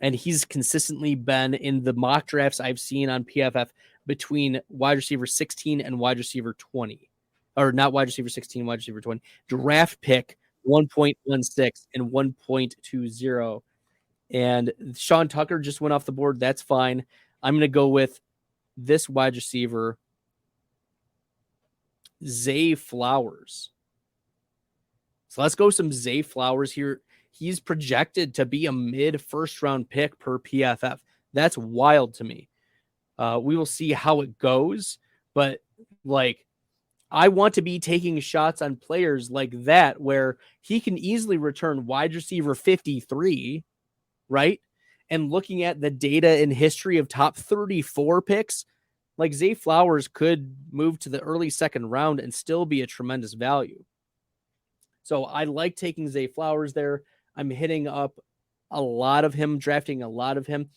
And he's consistently been in the mock drafts I've seen on PFF between wide receiver 16 and wide receiver 20. Or not wide receiver 16, wide receiver 20. Draft pick 1.16 and 1.20. And Sean Tucker just went off the board. That's fine. I'm going to go with this wide receiver, Zay Flowers. So let's go some Zay Flowers here. He's projected to be a mid-first round pick per PFF. That's wild to me. We will see how it goes. But, like, I want to be taking shots on players like that where he can easily return wide receiver 53, right? And looking at the data and history of top 34 picks, like Zay Flowers could move to the early second round and still be a tremendous value. So I like taking Zay Flowers there. I'm hitting up a lot of him, drafting a lot of him.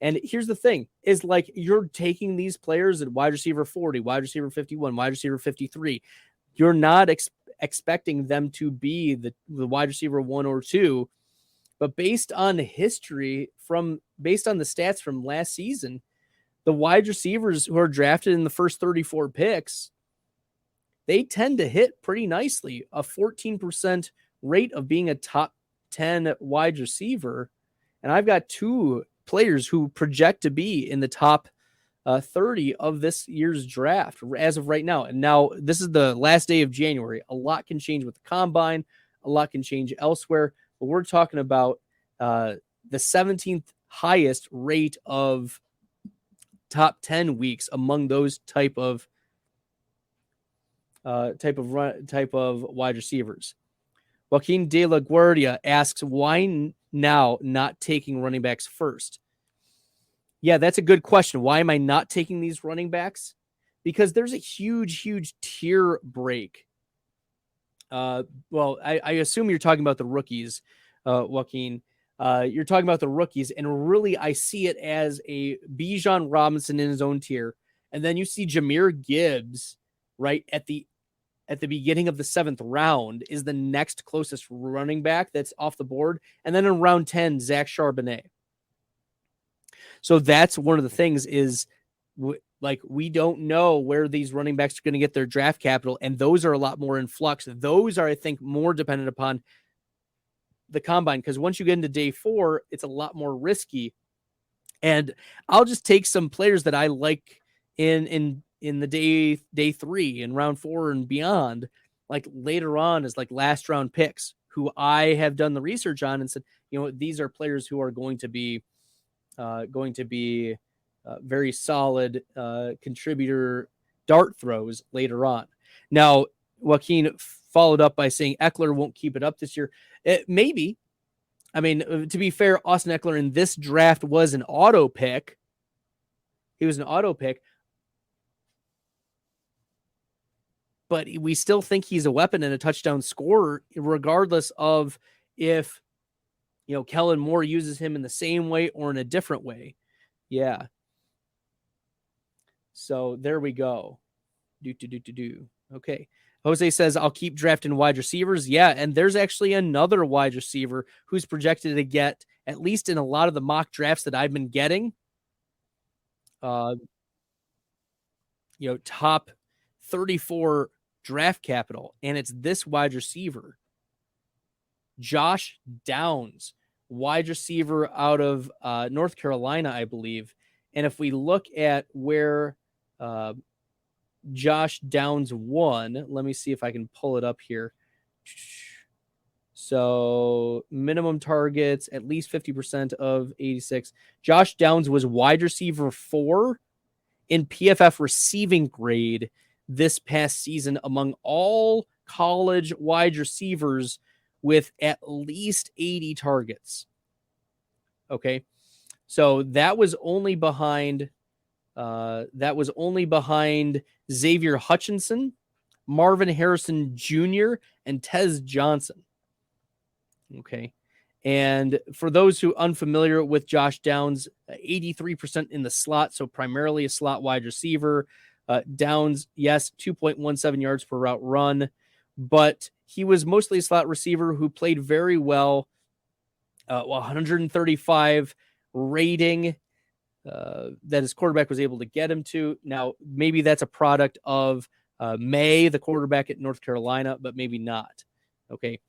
And here's the thing is like you're taking these players at wide receiver 40, wide receiver 51, wide receiver 53. You're not expecting them to be the wide receiver 1 or 2. But based on history based on the stats from last season, the wide receivers who are drafted in the first 34 picks, they tend to hit pretty nicely. A 14% rate of being a top 10 wide receiver. And I've got 2 players who project to be in the top 30 of this year's draft as of right now. And now this is the last day of January. A lot can change with the combine. A lot can change elsewhere. But we're talking about the 17th highest rate of top 10 weeks among those type of wide receivers. Joaquin De La Guardia asks, why now not taking running backs first? Yeah, that's a good question. Why am I not taking these running backs? Because there's a huge tier break. Well, I assume you're talking about the rookies, Joaquin. You're talking about the rookies, and really I see it as a Bijan Robinson in his own tier. And then you see Jahmyr Gibbs right at the beginning of the 7th round is the next closest running back that's off the board. And then in round 10, Zach Charbonnet. So that's one of the things is we don't know where these running backs are going to get their draft capital. And those are a lot more in flux. Those are, I think, more dependent upon the combine. Because once you get into day 4, it's a lot more risky. And I'll just take some players that I like in the day 3 and round 4 and beyond, like later on as like last round picks who I have done the research on and said, these are players who are going to be very solid contributor dart throws later on. Now, Joaquin followed up by saying Eckler won't keep it up this year. Maybe. I mean, to be fair, Austin Eckler in this draft was an auto pick. He was an auto pick. But we still think he's a weapon and a touchdown scorer, regardless of if, Kellen Moore uses him in the same way or in a different way. Yeah. So there we go. Okay. Jose says, I'll keep drafting wide receivers. Yeah. And there's actually another wide receiver who's projected to get, at least in a lot of the mock drafts that I've been getting, top 34 draft capital. And it's this wide receiver, Josh Downs, wide receiver out of North Carolina, I believe. And if we look at where Josh Downs won, let me see if I can pull it up here. So minimum targets, at least 50% of 86. Josh Downs was wide receiver 4 in PFF receiving grade this past season among all college wide receivers with at least 80 targets. Okay. So that was only behind Xavier Hutchinson, Marvin Harrison Jr., and Tez Johnson. Okay. And for those who are unfamiliar with Josh Downs, 83% in the slot, so primarily a slot wide receiver. Downs, yes, 2.17 yards per route run, but he was mostly a slot receiver who played very well. 135 rating that his quarterback was able to get him to. Now, maybe that's a product of May, the quarterback at North Carolina, but maybe not. Okay.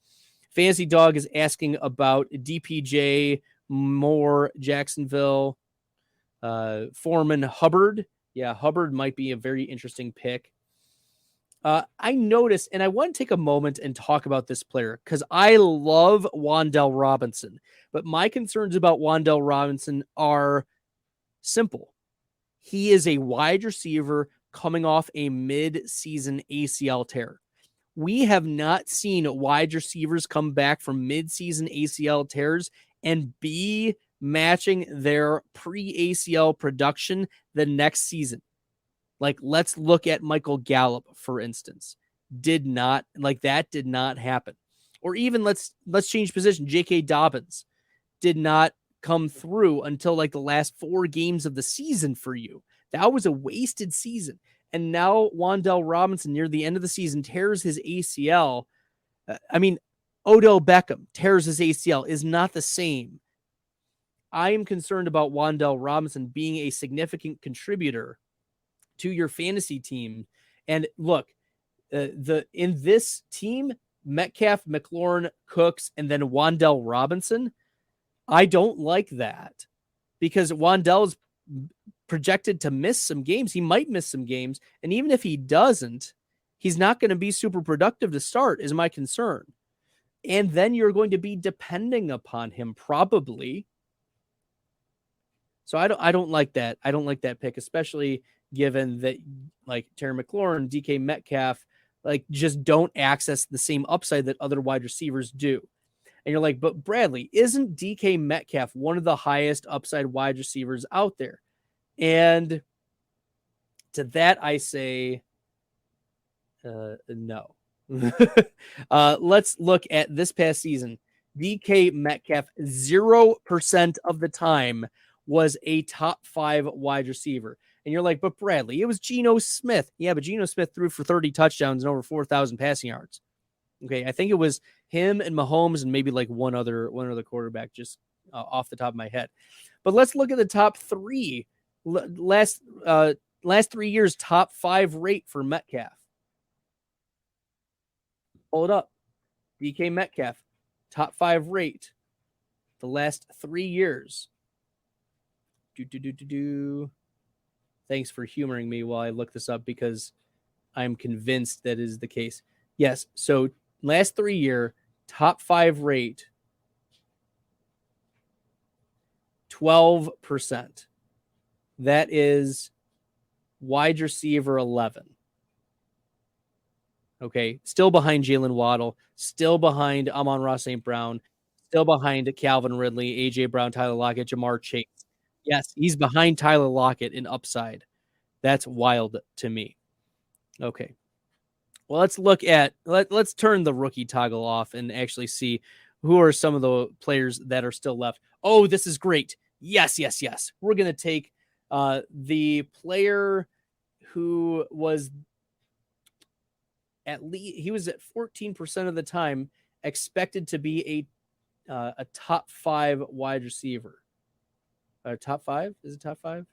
Fantasy Dog is asking about DPJ, Moore, Jacksonville, Foreman, Hubbard. Yeah, Hubbard might be a very interesting pick. I noticed, and I want to take a moment and talk about this player because I love Wan'Dale Robinson, but my concerns about Wan'Dale Robinson are simple. He is a wide receiver coming off a mid-season ACL tear. We have not seen wide receivers come back from mid-season ACL tears and be matching their pre-ACL production the next season. Like, let's look at Michael Gallup, for instance. That did not happen. Or even let's change position. J.K. Dobbins did not come through until like the last 4 games of the season for you. That was a wasted season. And now Wan'Dale Robinson near the end of the season tears his ACL. Odell Beckham tears his ACL is not the same. I am concerned about Wan'Dale Robinson being a significant contributor to your fantasy team. And look, in this team, Metcalf, McLaurin, Cooks, and then Wan'Dale Robinson, I don't like that because Wan'Dale's projected to miss some games. He might miss some games. And even if he doesn't, he's not going to be super productive to start is my concern. And then you're going to be depending upon him probably. So I don't like that. I don't like that pick, especially given that like Terry McLaurin, DK Metcalf, like just don't access the same upside that other wide receivers do. And you're like, but Bradley, isn't DK Metcalf one of the highest upside wide receivers out there? And to that, I say, no. Let's look at this past season. DK Metcalf, 0% of the time was a top 5 wide receiver. And you're like, but Bradley, it was Geno Smith. Yeah, but Geno Smith threw for 30 touchdowns and over 4,000 passing yards. Okay, I think it was him and Mahomes and maybe like one other quarterback, just off the top of my head. But let's look at the top 3 last 3 years top 5 rate for Metcalf. Pull it up. DK Metcalf, top 5 rate the last 3 years. Thanks for humoring me while I look this up because I'm convinced that is the case. Yes, so last 3 year top 5 rate 12%. That is wide receiver 11. Okay, still behind Jalen Waddle, still behind Amon-Ra St. Brown, still behind Calvin Ridley, A.J. Brown, Tyler Lockett, Jamar Chase. Yes, he's behind Tyler Lockett in upside. That's wild to me. Okay. Well, let's look at let's turn the rookie toggle off and actually see who are some of the players that are still left. Oh, this is great. Yes. We're going to take the player who was at least he was at 14% of the time expected to be a top 5 wide receiver. Top 5? Is it top 5?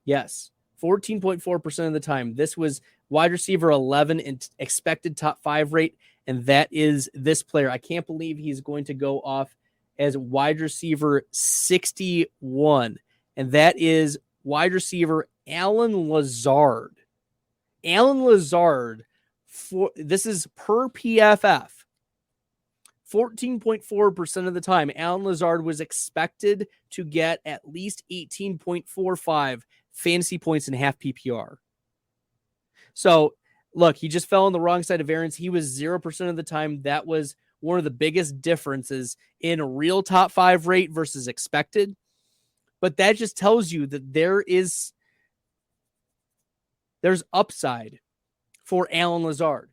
Yes. 14.4% of the time. This was wide receiver 11 in expected top 5 rate, and that is this player. I can't believe he's going to go off as wide receiver 61, and that is wide receiver Allen Lazard. Allen Lazard, this is per PFF. 14.4% of the time, Allen Lazard was expected to get at least 18.45 fantasy points in half PPR. So, look, he just fell on the wrong side of variance. He was 0% of the time. That was one of the biggest differences in real top 5 rate versus expected. But that just tells you that there's upside for Allen Lazard.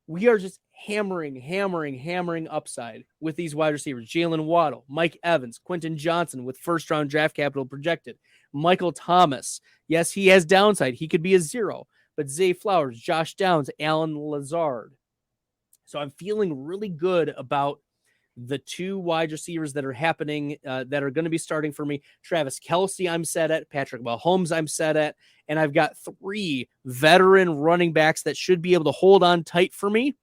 We are just hammering upside with these wide receivers. Jalen Waddle, Mike Evans, Quentin Johnson with first-round draft capital projected. Michael Thomas. Yes, he has downside. He could be a 0. But Zay Flowers, Josh Downs, Allen Lazard. So I'm feeling really good about the 2 wide receivers that are happening, that are going to be starting for me. Travis Kelce, I'm set at. Patrick Mahomes, I'm set at. And I've got 3 veteran running backs that should be able to hold on tight for me.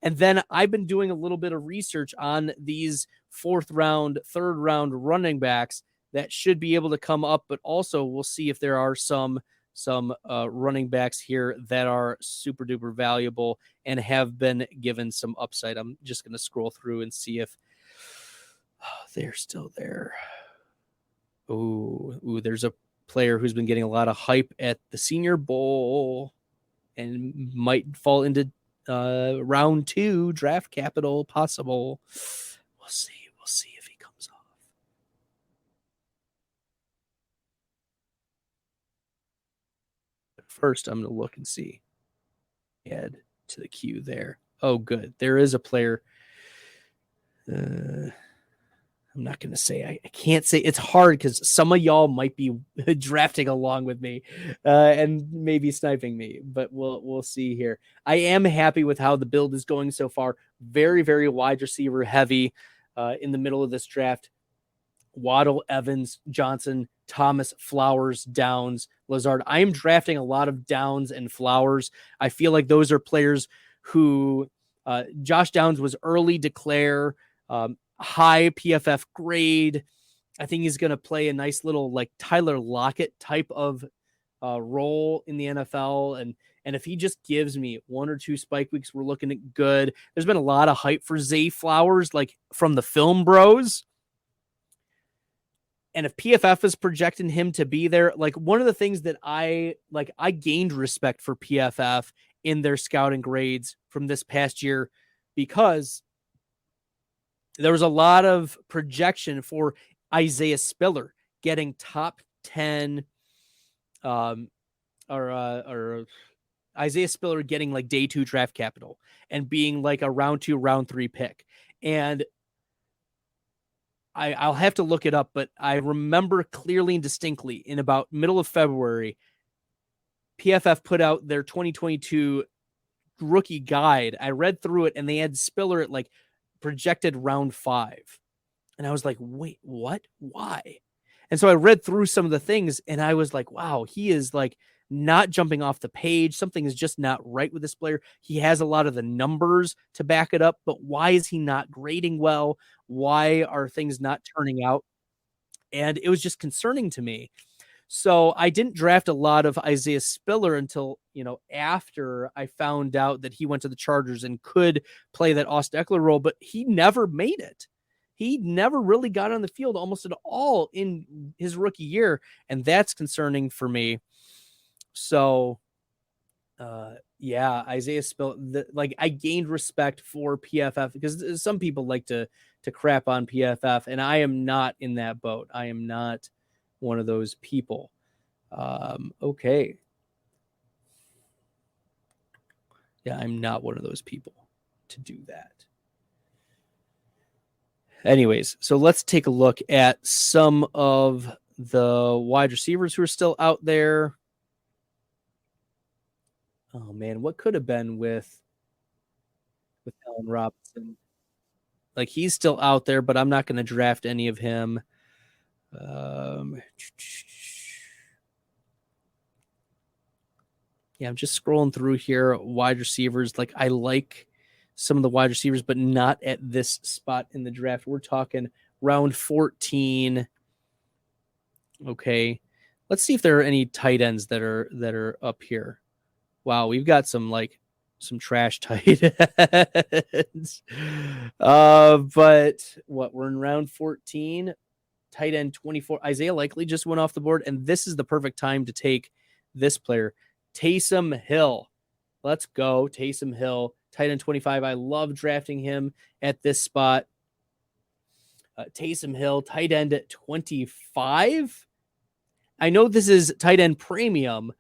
And then I've been doing a little bit of research on these 4th round, 3rd round running backs that should be able to come up, but also we'll see if there are some running backs here that are super duper valuable and have been given some upside. I'm just going to scroll through and see if they're still there. Ooh, there's a player who's been getting a lot of hype at the Senior Bowl and might fall into round 2 draft capital possible. We'll see if he comes off. But first, I'm going to look and see. Add to the queue there. Oh, good. There is a player. I'm not going to say. I can't say. It's hard because some of y'all might be drafting along with me and maybe sniping me, but we'll see here. I am happy with how the build is going so far. Very, very wide receiver heavy in the middle of this draft. Waddle, Evans, Johnson, Thomas, Flowers, Downs, Lazard. I am drafting a lot of Downs and Flowers. I feel like those are players who Josh Downs was early declare, high PFF grade. I think he's going to play a nice little like Tyler Lockett type of role in the NFL. And if he just gives me 1 or 2 spike weeks, we're looking at good. There's been a lot of hype for Zay Flowers, like from the Film Bros. And if PFF is projecting him to be there, like one of the things that I gained respect for PFF in their scouting grades from this past year, because there was a lot of projection for Isaiah Spiller getting top 10, or Isaiah Spiller getting like day 2 draft capital and being like a round 2, round 3 pick. And I'll have to look it up, but I remember clearly and distinctly in about middle of February, PFF put out their 2022 rookie guide. I read through it and they had Spiller at like projected round 5. And I was like, wait, what? Why? And so I read through some of the things and I was like, wow, he is like not jumping off the page. Something is just not right with this player. He has a lot of the numbers to back it up, but why is he not grading well? Why are things not turning out? And it was just concerning to me. So I didn't draft a lot of Isaiah Spiller until, after I found out that he went to the Chargers and could play that Austin Eckler role, but he never made it. He never really got on the field almost at all in his rookie year, and that's concerning for me. So, Isaiah Spiller, I gained respect for PFF because some people like to crap on PFF, and I am not in that boat. I am not one of those people. Okay. Yeah, I'm not one of those people to do that. Anyways, so let's take a look at some of the wide receivers who are still out there. Oh man, what could have been with Allen Robinson? Like, he's still out there, but I'm not going to draft any of him. Yeah, I'm just scrolling through here. Wide receivers. Like, I like some of the wide receivers, but not at this spot in the draft. We're talking round 14. Okay. Let's see if there are any tight ends that are up here. Wow, we've got some trash tight ends. But what, we're in round 14, tight end 24. Isaiah Likely just went off the board, and this is the perfect time to take this player, Taysom Hill. Let's go, Taysom Hill, tight end 25. I love drafting him at this spot. Taysom Hill, tight end at 25. I know this is tight end premium,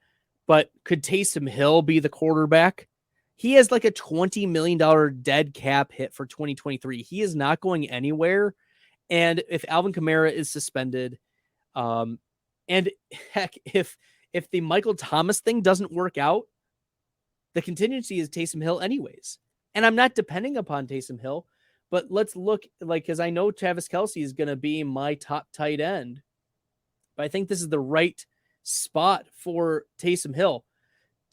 but could Taysom Hill be the quarterback? He has like a $20 million dead cap hit for 2023. He is not going anywhere. And if Alvin Kamara is suspended, and heck, if the Michael Thomas thing doesn't work out, the contingency is Taysom Hill anyways. And I'm not depending upon Taysom Hill, but let's look, because I know Travis Kelce is going to be my top tight end, but I think this is the right spot for Taysom Hill.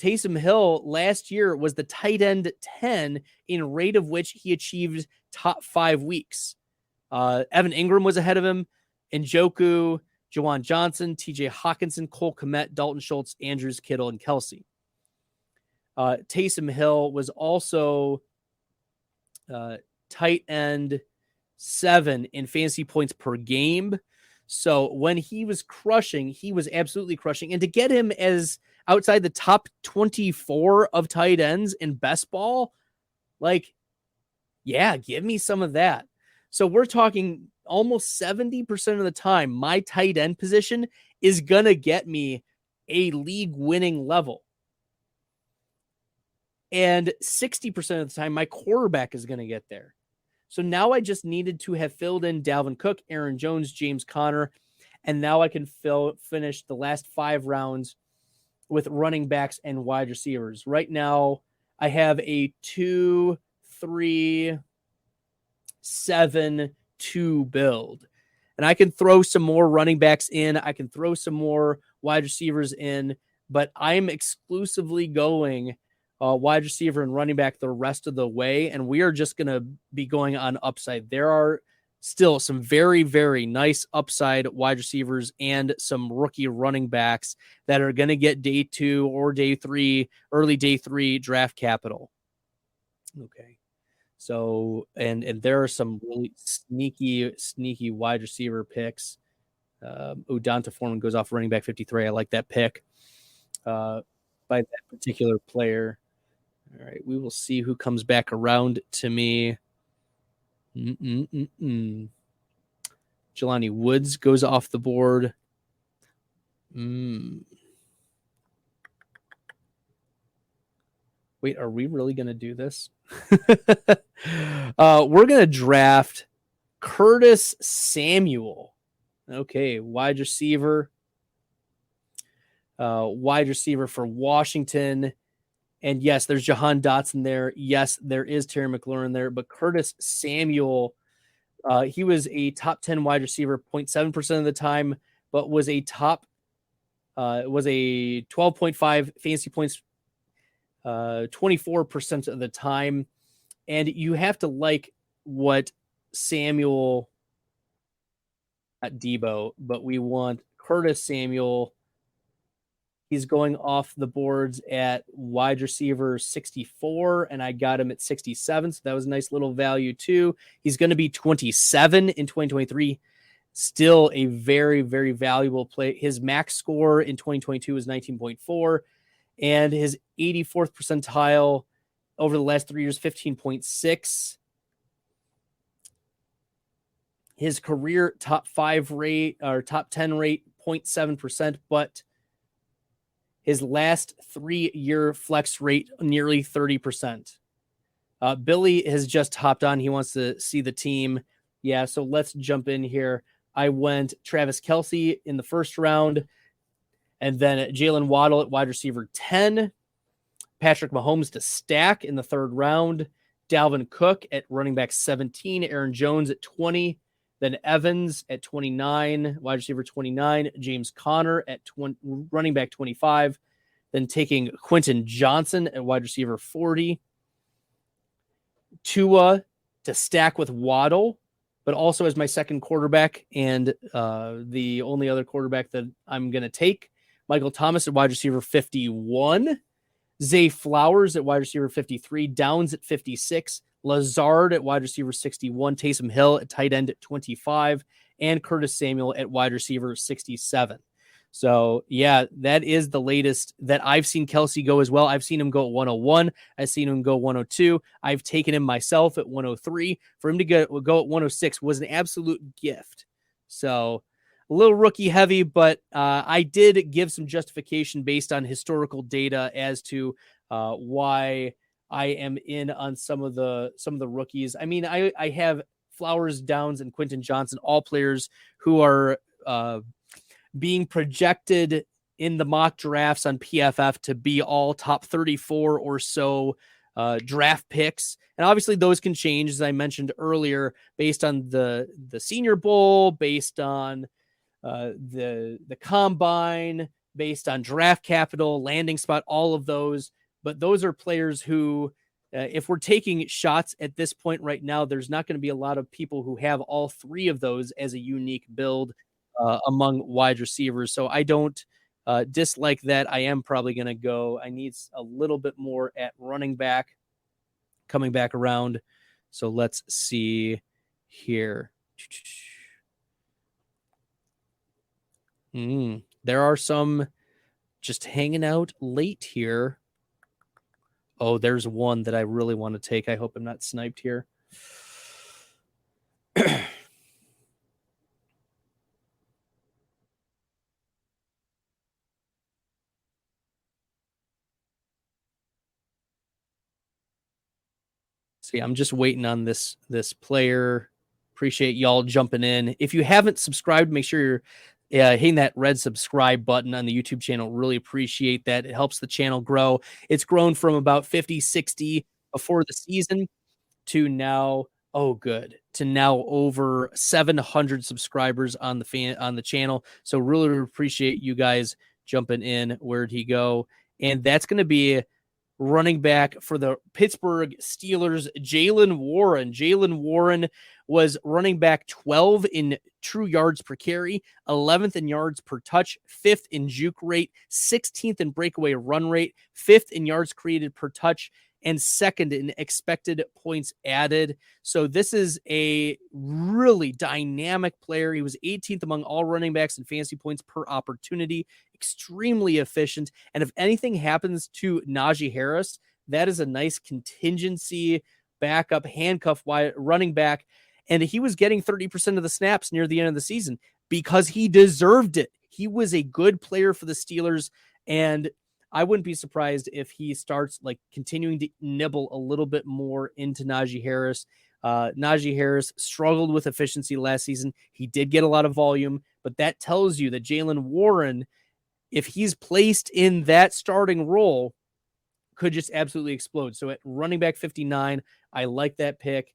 Taysom Hill last year was the tight end 10 in rate of which he achieved top 5 weeks. Evan Ingram was ahead of him. Njoku, Juwan Johnson, TJ Hawkinson, Cole Kmet, Dalton Schultz, Andrews, Kittle, and Kelce. Taysom Hill was also tight end 7 in fantasy points per game. So when he was crushing, he was absolutely crushing. And to get him as outside the top 24 of tight ends in best ball, give me some of that. So we're talking almost 70% of the time, my tight end position is going to get me a league winning level. And 60% of the time, my quarterback is going to get there. So now I just needed to have filled in Dalvin Cook, Aaron Jones, James Conner, and now I can finish the last 5 rounds with running backs and wide receivers. Right now, I have a 2, 3, 7, 2 build. And I can throw some more running backs in. I can throw some more wide receivers in, but I'm exclusively going wide receiver and running back the rest of the way. And we are just going to be going on upside. There are still some very, very nice upside wide receivers and some rookie running backs that are going to get day 2 or day 3, early day 3 draft capital. Okay. So, and there are some really sneaky wide receiver picks. Donta Foreman goes off running back 53. I like that pick by that particular player. All right, we will see who comes back around to me. Jelani Woods goes off the board. Wait, are we really going to do this? We're going to draft Curtis Samuel. Okay, wide receiver. Wide receiver for Washington. And yes, there's Jahan Dotson there. Yes, there is Terry McLaurin there. But Curtis Samuel, he was a top 10 wide receiver 0.7% of the time, but was a 12.5 fantasy points 24% of the time. And you have to like what Samuel at Debo, but we want Curtis Samuel. He's going off the boards at wide receiver 64, and I got him at 67. So that was a nice little value too. He's going to be 27 in 2023. Still a very, very valuable play. His max score in 2022 was 19.4, and his 84th percentile over the last 3 years, 15.6. His career top 5 rate or top 10 rate, 0.7%, but his last 3-year flex rate, nearly 30%. Billy has just hopped on. He wants to see the team. Yeah, so let's jump in here. I went Travis Kelce in the first round, and then Jalen Waddle at wide receiver 10. Patrick Mahomes to stack in the third round. Dalvin Cook at running back 17. Aaron Jones at 20. Then Evans at 29, wide receiver 29. James Conner at 20, running back 25. Then taking Quentin Johnson at wide receiver 40. Tua to stack with Waddle, but also as my second quarterback and the only other quarterback that I'm going to take. Michael Thomas at wide receiver 51. Zay Flowers at wide receiver 53. Downs at 56. Lazard at wide receiver 61, Taysom Hill at tight end at 25, and Curtis Samuel at wide receiver 67. So, yeah, that is the latest that I've seen Kelce go as well. I've seen him go at 101. I've seen him go 102. I've taken him myself at 103. For him to go at 106 was an absolute gift. So, a little rookie heavy, but I did give some justification based on historical data as to why I am in on some of the rookies. I mean, I have Flowers, Downs, and Quentin Johnson, all players who are being projected in the mock drafts on PFF to be all top 34 or so draft picks. And obviously those can change, as I mentioned earlier, based on the Senior Bowl, based on the combine, based on draft capital, landing spot, all of those. But those are players who, if we're taking shots at this point right now, there's not going to be a lot of people who have all three of those as a unique build among wide receivers. So I don't dislike that. I am probably going to go. I need a little bit more at running back coming back around. So let's see here. There are some just hanging out late here. Oh, there's one that I really want to take. I hope I'm not sniped here. See, I'm just waiting on this player. Appreciate y'all jumping in. If you haven't subscribed, make sure you're hitting that red subscribe button on the YouTube channel. Really appreciate that. It helps the channel grow. It's grown from about 50, 60 before the season to now, to now over 700 subscribers on the channel. So really appreciate you guys jumping in. Where'd he go? And that's going to be running back for the Pittsburgh Steelers, Jaylen Warren. Jaylen Warren was running back 12 in true yards per carry, 11th in yards per touch, 5th in juke rate, 16th in breakaway run rate, 5th in yards created per touch, and second in expected points added. So this is a really dynamic player. He was 18th among all running backs in fantasy points per opportunity, extremely efficient. And if anything happens to Najee Harris, that is a nice contingency backup handcuff running back. And he was getting 30% of the snaps near the end of the season because he deserved it. He was a good player for the Steelers, and I wouldn't be surprised if he starts like continuing to nibble a little bit more into Najee Harris. Najee Harris struggled with efficiency last season. He did get a lot of volume, but that tells you that Jaylen Warren, if he's placed in that starting role, could just absolutely explode. So at running back 59, I like that pick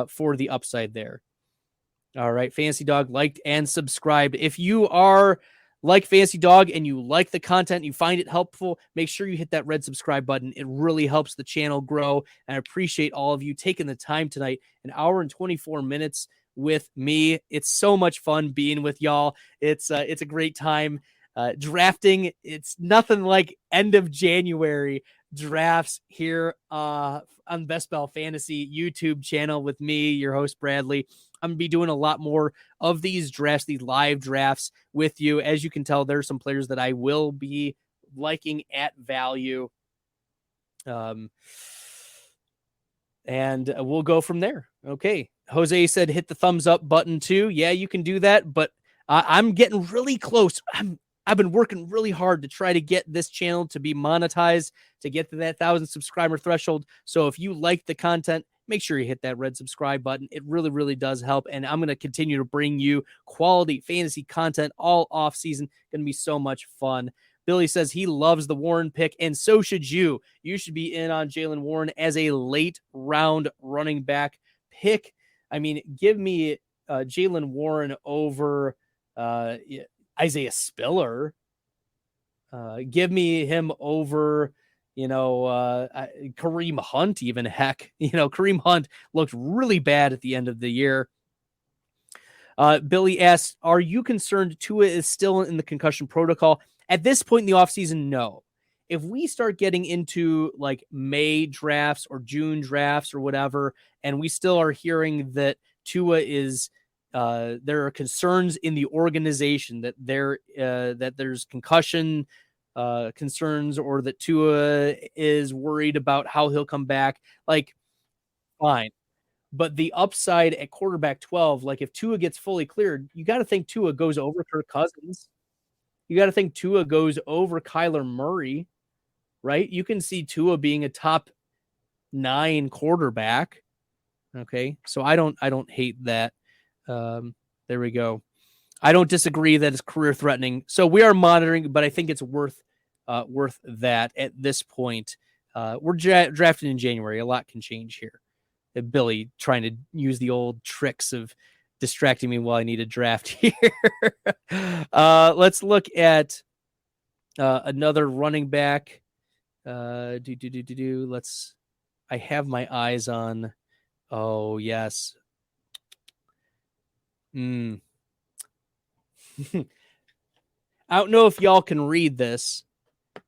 for the upside there. All right, Fantasy Dog liked and subscribed. If you are like Fantasy Dog and you like the content, you find it helpful, make sure you hit that red subscribe button. It really helps the channel grow. And I appreciate all of you taking the time tonight, an hour and 24 minutes with me. It's so much fun being with y'all. It's a great time. Drafting, it's nothing like end of January drafts here on Bestball Fantasy YouTube channel with me, your host Bradley. I'm gonna be doing a lot more of these drafts, these live drafts with you. As you can tell, there's some players that I will be liking at value. And we'll go from there. Okay. Jose said, hit the thumbs up button too. Yeah, you can do that, but I'm getting really close. I've been working really hard to try to get this channel to be monetized, to get to that 1,000 subscriber threshold. So if you like the content, make sure you hit that red subscribe button. It really, really does help. And I'm going to continue to bring you quality fantasy content all off season. Going to be so much fun. Billy says he loves the Warren pick, and so should you. You should be in on Jaylen Warren as a late round running back pick. I mean, give me Jaylen Warren over Isaiah Spiller. Give me him over, Kareem Hunt even. Heck, Kareem Hunt looked really bad at the end of the year. Billy asks, are you concerned Tua is still in the concussion protocol? At this point in the offseason, no. If we start getting into like May drafts or June drafts or whatever, and we still are hearing that Tua is there are concerns in the organization that there's concussion concerns, or that Tua is worried about how he'll come back, like, fine. But the upside at quarterback 12, like if Tua gets fully cleared, you got to think Tua goes over Kirk Cousins. You got to think Tua goes over Kyler Murray, right? You can see Tua being a top 9 quarterback. Okay, so I don't hate that. There we go. I don't disagree that it's career threatening. So we are monitoring, but I think it's worth that at this point. We're drafting in January. A lot can change here. Billy trying to use the old tricks of distracting me while I need a draft here. Let's look at another running back. Let's. I have my eyes on. Oh yes. I don't know if y'all can read this,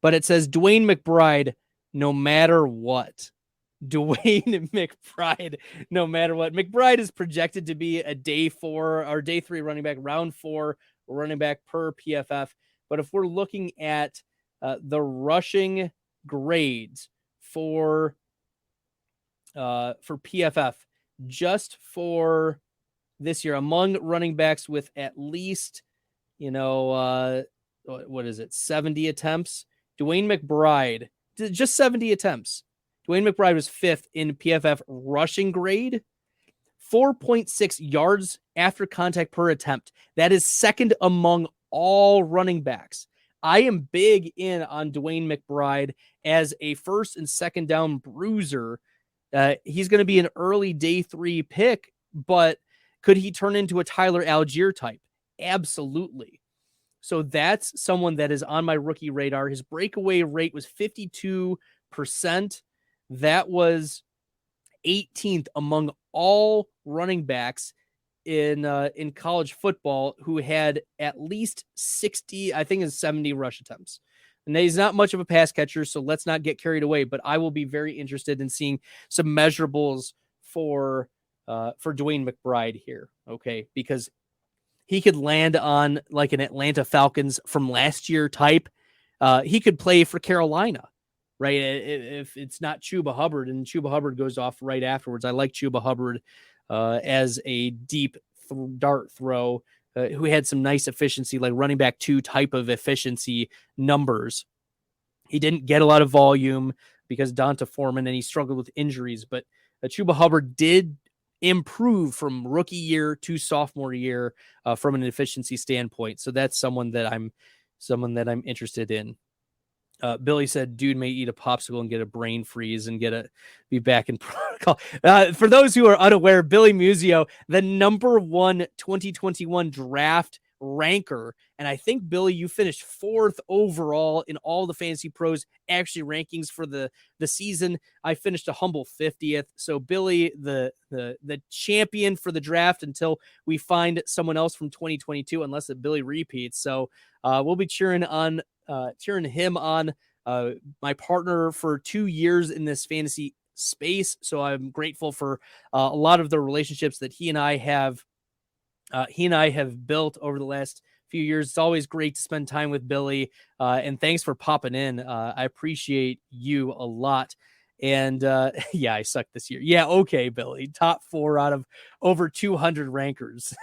but it says Dwayne McBride, no matter what. Dwayne McBride, no matter what. McBride is projected to be a day 4 or day 3 running back, round 4 running back per PFF. But if we're looking at the rushing grades for PFF, just for this year, among running backs with at least, what is it, 70 attempts? Dwayne McBride, just 70 attempts. Dwayne McBride was 5th in PFF rushing grade, 4.6 yards after contact per attempt. That is second among all running backs. I am big in on Dwayne McBride as a first and second down bruiser. He's going to be an early day 3 pick, but could he turn into a Tyler Algier type? Absolutely. So that's someone that is on my rookie radar. His breakaway rate was 52%. That was 18th among all running backs in college football who had at least 60, I think it's 70 rush attempts. And he's not much of a pass catcher, so let's not get carried away. But I will be very interested in seeing some measurables for Dwayne McBride here, okay? Because he could land on like an Atlanta Falcons from last year type. He could play for Carolina, right? If it's not Chuba Hubbard, and Chuba Hubbard goes off right afterwards. I like Chuba Hubbard as a deep dart throw who had some nice efficiency, like running back 2 type of efficiency numbers. He didn't get a lot of volume because Donta Foreman, and he struggled with injuries, but Chuba Hubbard did improve from rookie year to sophomore year from an efficiency standpoint. So that's someone that I'm interested in. Billy said, dude may eat a popsicle and get a brain freeze and be back in protocol. For those who are unaware, Billy Muzio, the number 1 2021 draft ranker. And I think, Billy, you finished 4th overall in all the Fantasy Pros actually rankings for the season. I finished a humble 50th. So Billy, the champion for the draft until we find someone else from 2022, unless Billy repeats. So we'll be cheering him on, my partner for 2 years in this fantasy space. So I'm grateful for a lot of the relationships that he and I have built over the last few years. It's always great to spend time with Billy. And thanks for popping in. I appreciate you a lot. And yeah, I sucked this year. Yeah, okay, Billy. Top 4 out of over 200 rankers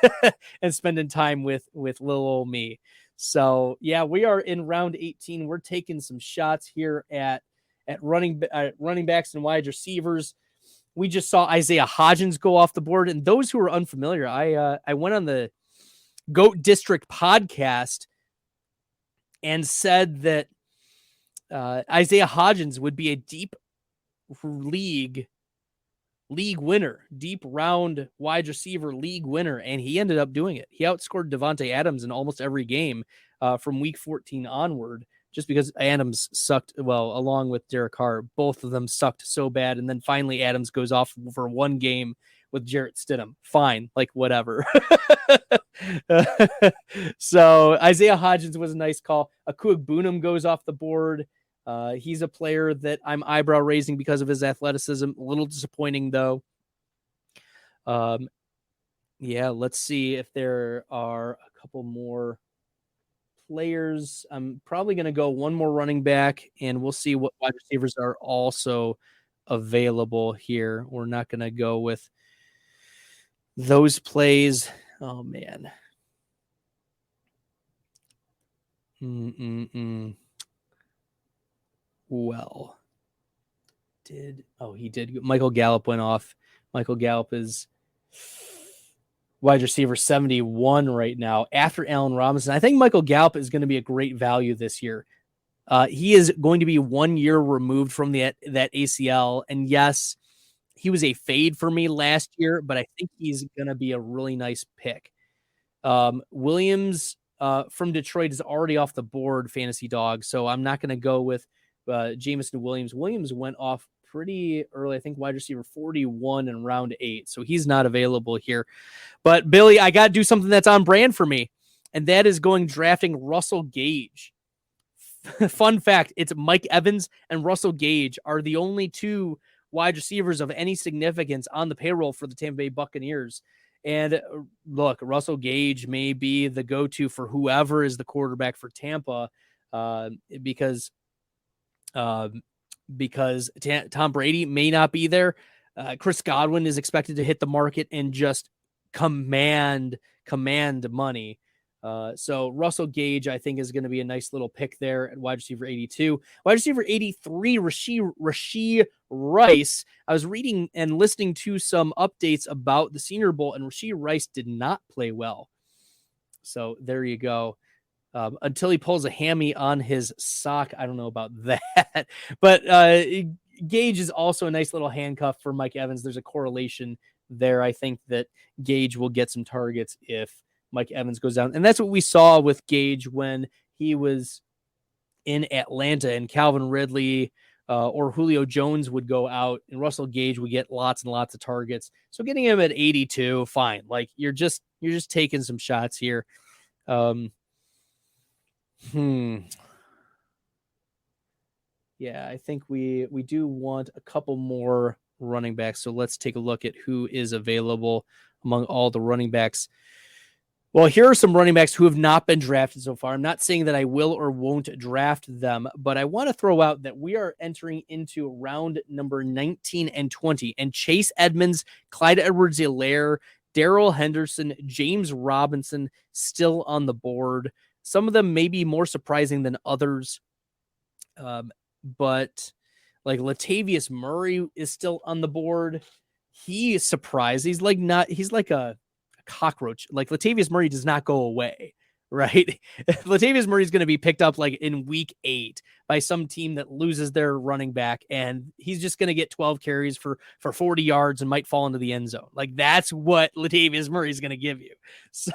and spending time with little old me. So yeah, we are in round 18. We're taking some shots here at running backs and wide receivers. We just saw Isaiah Hodgins go off the board. And those who are unfamiliar, I went on the GOAT District podcast and said that Isaiah Hodgins would be a deep league winner, deep round wide receiver league winner, and he ended up doing it. He outscored Devontae Adams in almost every game from week 14 onward, just because Adams sucked, well, along with Derek Carr. Both of them sucked so bad, and then finally Adams goes off for one game with Jarrett Stidham. Fine, like whatever. So Isaiah Hodgins was a nice call. Akuag Boonham goes off the board. He's a player that I'm eyebrow raising because of his athleticism. A little disappointing though. Yeah, let's see if there are a couple more players. I'm probably going to go one more running back, and we'll see what wide receivers are also available here. We're not going to go with those plays. Oh man. Well, he did. Michael Gallup went off. Michael Gallup is wide receiver 71 right now after Allen Robinson. I think Michael Gallup is going to be a great value this year. He is going to be 1 year removed from that ACL. And yes, he was a fade for me last year, but I think he's going to be a really nice pick. Williams from Detroit is already off the board, fantasy dog. So I'm not going to go with Jameson Williams. Williams went off pretty early, I think wide receiver 41 in round 8. So he's not available here. But Billy, I got to do something that's on brand for me, and that is drafting Russell Gage. Fun fact, it's Mike Evans and Russell Gage are the only 2 wide receivers of any significance on the payroll for the Tampa Bay Buccaneers. And look, Russell Gage may be the go-to for whoever is the quarterback for Tampa because Tom Brady may not be there. Chris Godwin is expected to hit the market and just command money. So Russell Gage, I think, is going to be a nice little pick there at wide receiver 82. Wide receiver 83, Rashee Rice. I was reading and listening to some updates about the Senior Bowl, and Rashee Rice did not play well. So there you go. Until he pulls a hammy on his sock. I don't know about that. But Gage is also a nice little handcuff for Mike Evans. There's a correlation there. I think that Gage will get some targets if Mike Evans goes down. And that's what we saw with Gage when he was in Atlanta, and Calvin Ridley or Julio Jones would go out, and Russell Gage would get lots and lots of targets. So getting him at 82, fine. Like you're just taking some shots here. Yeah, I think we do want a couple more running backs. So let's take a look at who is available among all the running backs. Well, here are some running backs who have not been drafted so far. I'm not saying that I will or won't draft them, but I want to throw out that we are entering into round number 19 and 20, and Chase Edmonds, Clyde Edwards-Helaire, Darrell Henderson, James Robinson still on the board. Some of them may be more surprising than others, but like Latavius Murray is still on the board. He is surprised. He's like a cockroach. Like Latavius Murray does not go away, right? Latavius Murray is going to be picked up like in week 8 by some team that loses their running back, and he's just going to get 12 carries for 40 yards and might fall into the end zone. Like that's what Latavius Murray is going to give you. So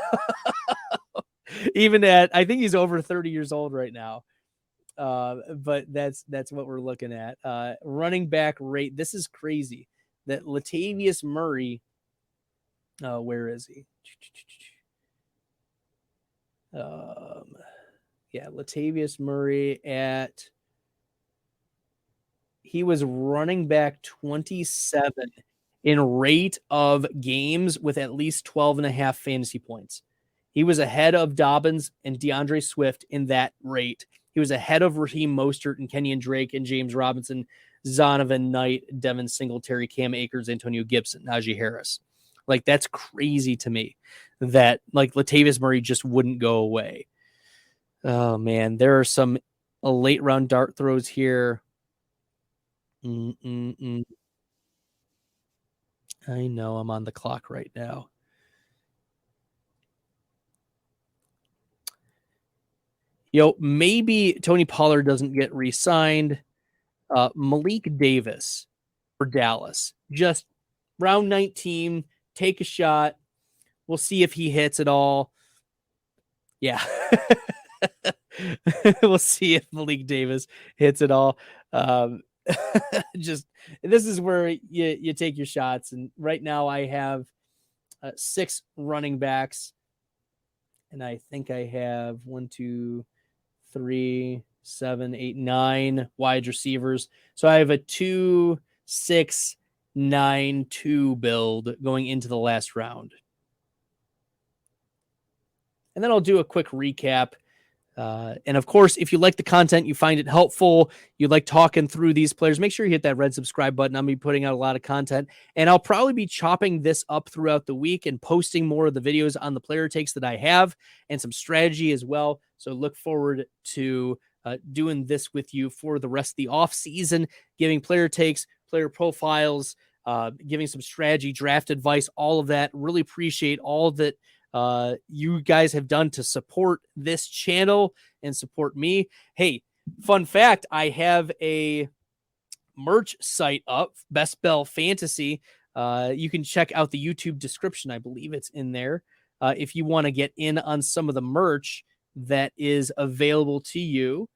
even I think he's over 30 years old right now. But that's what we're looking at. Running back rate. This is crazy that Latavius Murray, where is he? Latavius Murray he was running back 27 in rate of games with at least 12.5 fantasy points. He was ahead of Dobbins and DeAndre Swift in that rate. He was ahead of Raheem Mostert and Kenyon Drake and James Robinson, Zonovan Knight, Devin Singletary, Cam Akers, Antonio Gibson, Najee Harris. Like, that's crazy to me that, like, Latavius Murray just wouldn't go away. Oh, man. There are some late-round dart throws here. I know I'm on the clock right now. Maybe Tony Pollard doesn't get re-signed. Malik Davis for Dallas. Just round 19, take a shot. We'll see if he hits at all. Yeah. We'll see if Malik Davis hits it all. Just this is where you take your shots. And right now I have 6 running backs. And I think I have 1, 2, 3, 7, 8, 9 wide receivers. So I have a 2, 6, 9, 2 build going into the last round. And then I'll do a quick recap. And of course, if you like the content, you find it helpful, you like talking through these players, make sure you hit that red subscribe button. I'm going to be putting out a lot of content, and I'll probably be chopping this up throughout the week and posting more of the videos on the player takes that I have and some strategy as well. So look forward to doing this with you for the rest of the off season, giving player takes, player profiles, giving some strategy, draft advice, all of that. Really appreciate all that you guys have done to support this channel and support me. Hey, fun fact, I have a merch site up, Bestball Fantasy. You can check out the YouTube description. I believe it's in there. If you want to get in on some of the merch that is available to you.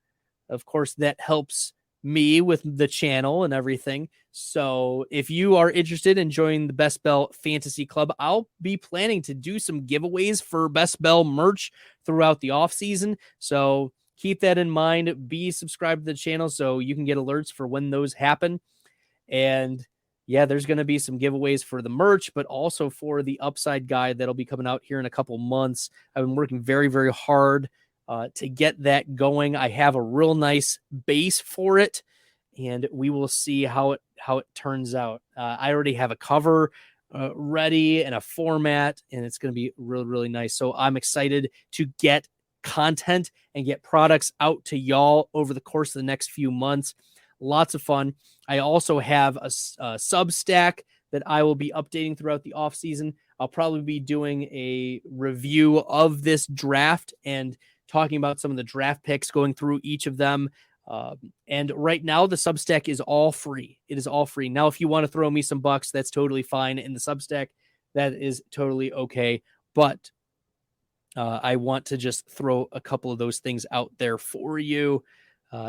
Of course, that helps me with the channel and everything. So if you are interested in joining the Bestball Fantasy Club, I'll be planning to do some giveaways for Bestball merch throughout the off season. So keep that in mind. Be subscribed to the channel so you can get alerts for when those happen. And yeah, there's going to be some giveaways for the merch, but also for the upside guide that'll be coming out here in a couple months. I've been working very, very hard to get that going. I have a real nice base for it, and we will see how it turns out. I already have a cover ready and a format, and it's going to be really, really nice. So I'm excited to get content and get products out to y'all over the course of the next few months. Lots of fun. I also have a Substack that I will be updating throughout the off season. I'll probably be doing a review of this draft and talking about some of the draft picks, going through each of them. And right now the Substack is all free. It is all free. Now, if you want to throw me some bucks, that's totally fine. In the Substack, that is totally okay. But I want to just throw a couple of those things out there for you.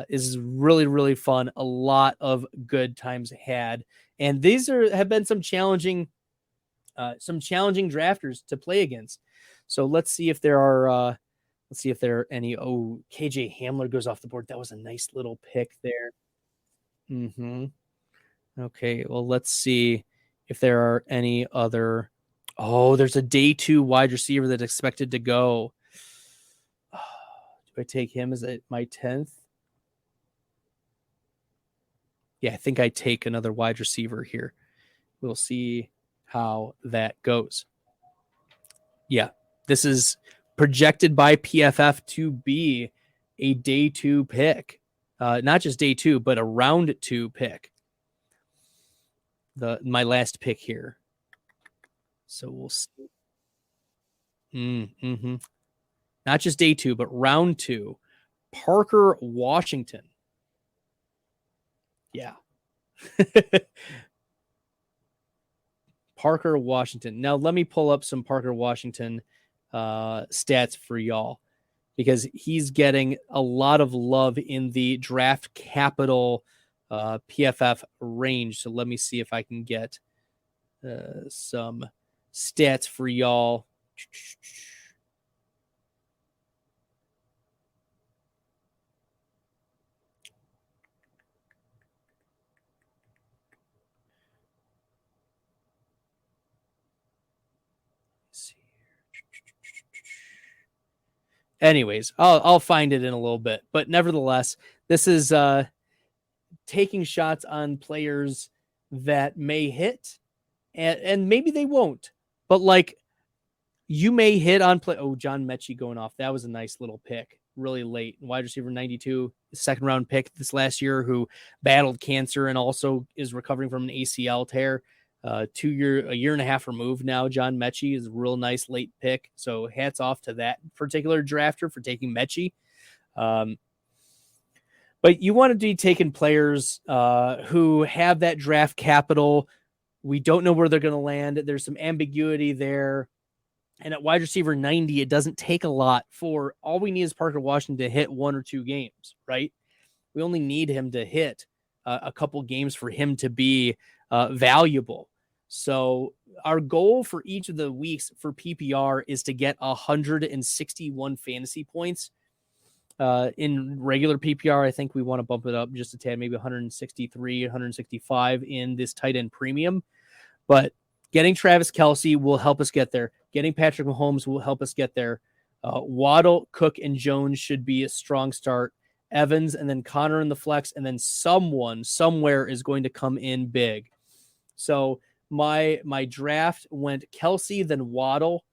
Is really, really fun. A lot of good times had. And these have been some challenging drafters to play against. So let's see if there are any. Oh, KJ Hamler goes off the board. That was a nice little pick there. Mm-hmm. Okay, well, let's see if there are any other. Oh, there's a day 2 wide receiver that's expected to go. Do I take him as my 10th? Yeah, I think I take another wide receiver here. We'll see how that goes. Yeah, this is projected by PFF to be a day 2 pick. Not just day 2, but a round 2 pick. My last pick here. So we'll see. Mm-hmm. Not just day 2, but round 2. Parker Washington. Yeah. Parker Washington. Now let me pull up some Parker Washington stats for y'all, because he's getting a lot of love in the draft capital PFF range. So let me see if I can get some stats for y'all. Anyways, I'll find it in a little bit, but nevertheless, this is taking shots on players that may hit, and maybe they won't, but like, you may hit on play. Oh, John Mechie going off. That was a nice little pick, really late. Wide receiver 92, second round pick this last year, who battled cancer and also is recovering from an ACL tear. A year and a half removed now. John Mechie is a real nice late pick. So hats off to that particular drafter for taking Mechie. But you want to be taking players who have that draft capital. We don't know where they're going to land. There's some ambiguity there. And at wide receiver 90, it doesn't take a lot. For all we need is Parker Washington to hit 1 or 2 games, right? We only need him to hit a couple games for him to be valuable. So our goal for each of the weeks for PPR is to get 161 fantasy points. In regular PPR, I think we want to bump it up just a tad, maybe 163, 165 in this tight end premium. But getting Travis Kelce will help us get there. Getting Patrick Mahomes will help us get there. Waddle, Cook, and Jones should be a strong start. Evans, and then Connor in the flex, and then someone somewhere is going to come in big. So my draft went Kelce, then Waddle,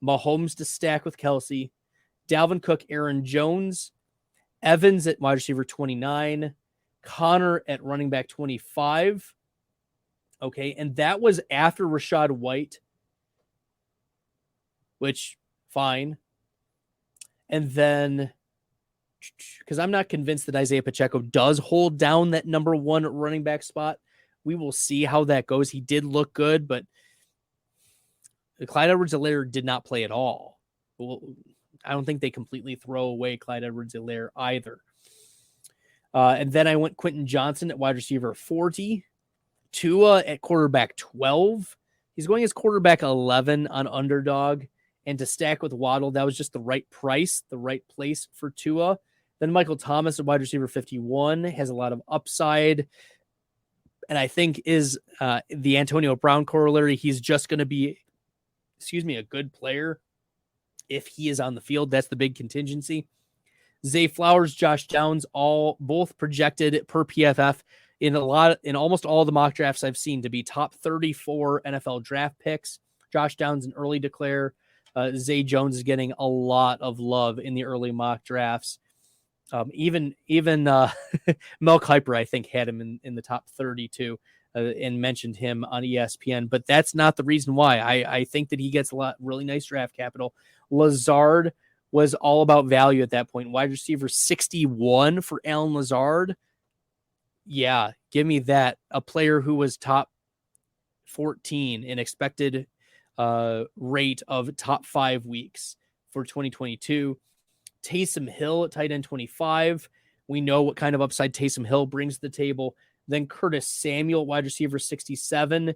Mahomes to stack with Kelce, Dalvin Cook, Aaron Jones, Evans at wide receiver 29, Connor at running back 25. Okay, and that was after Rachaad White, which, fine. And then, because I'm not convinced that Isaiah Pacheco does hold down that number 1 running back spot. We will see how that goes. He did look good, but Clyde Edwards-Helaire did not play at all. Well, I don't think they completely throw away Clyde Edwards-Helaire either. And then I went Quentin Johnson at wide receiver 40. Tua at quarterback 12. He's going as quarterback 11 on Underdog. And to stack with Waddle, that was just the right price, the right place for Tua. Then Michael Thomas at wide receiver 51 has a lot of upside. And I think is the Antonio Brown corollary. He's just going to be, a good player if he is on the field. That's the big contingency. Zay Flowers, Josh Downs, both projected per PFF in almost all the mock drafts I've seen to be top 34 NFL draft picks. Josh Downs an early declare. Zay Jones is getting a lot of love in the early mock drafts. Even Mel Kiper, I think, had him in the top 32 and mentioned him on ESPN. But that's not the reason why. I think that he gets a lot really nice draft capital. Lazard was all about value at that point. Wide receiver 61 for Allen Lazard. Yeah, give me that. A player who was top 14 in expected rate of top 5 weeks for 2022. Taysom Hill at tight end 25. We know what kind of upside Taysom Hill brings to the table. Then Curtis Samuel, wide receiver 67,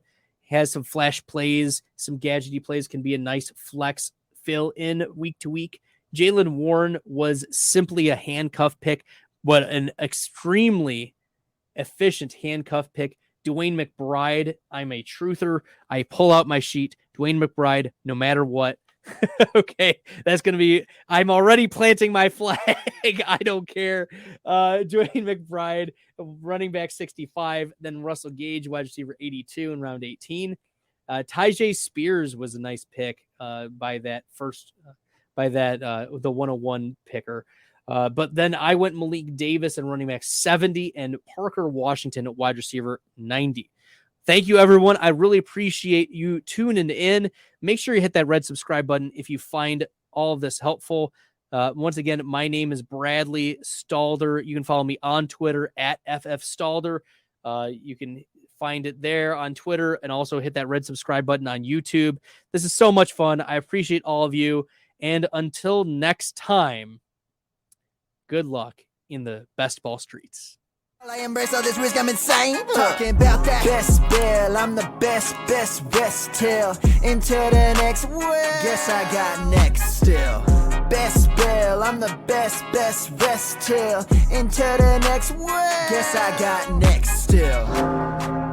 has some flash plays, some gadgety plays, can be a nice flex fill in week to week. Jaylen Warren was simply a handcuff pick, but an extremely efficient handcuff pick. Dwayne McBride, I'm a truther. I pull out my sheet. Dwayne McBride, no matter what. Okay, that's going to be, I'm already planting my flag. I don't care. Dwayne McBride, running back 65, then Russell Gage, wide receiver 82 in round 18. Tyjae Spears was a nice pick by the 101 picker. But then I went Malik Davis and running back 70 and Parker Washington at wide receiver 90. Thank you, everyone. I really appreciate you tuning in. Make sure you hit that red subscribe button if you find all of this helpful. Once again, my name is Bradley Stalder. You can follow me on Twitter at FFStalder. You can find it there on Twitter and also hit that red subscribe button on YouTube. This is so much fun. I appreciate all of you. And until next time, good luck in the best ball streets. I embrace all this risk, I'm insane. Talking about that best bell, I'm the best tail. Into the next world, guess I got next still. Best bell, I'm the best tail. Into the next world, guess I got next still.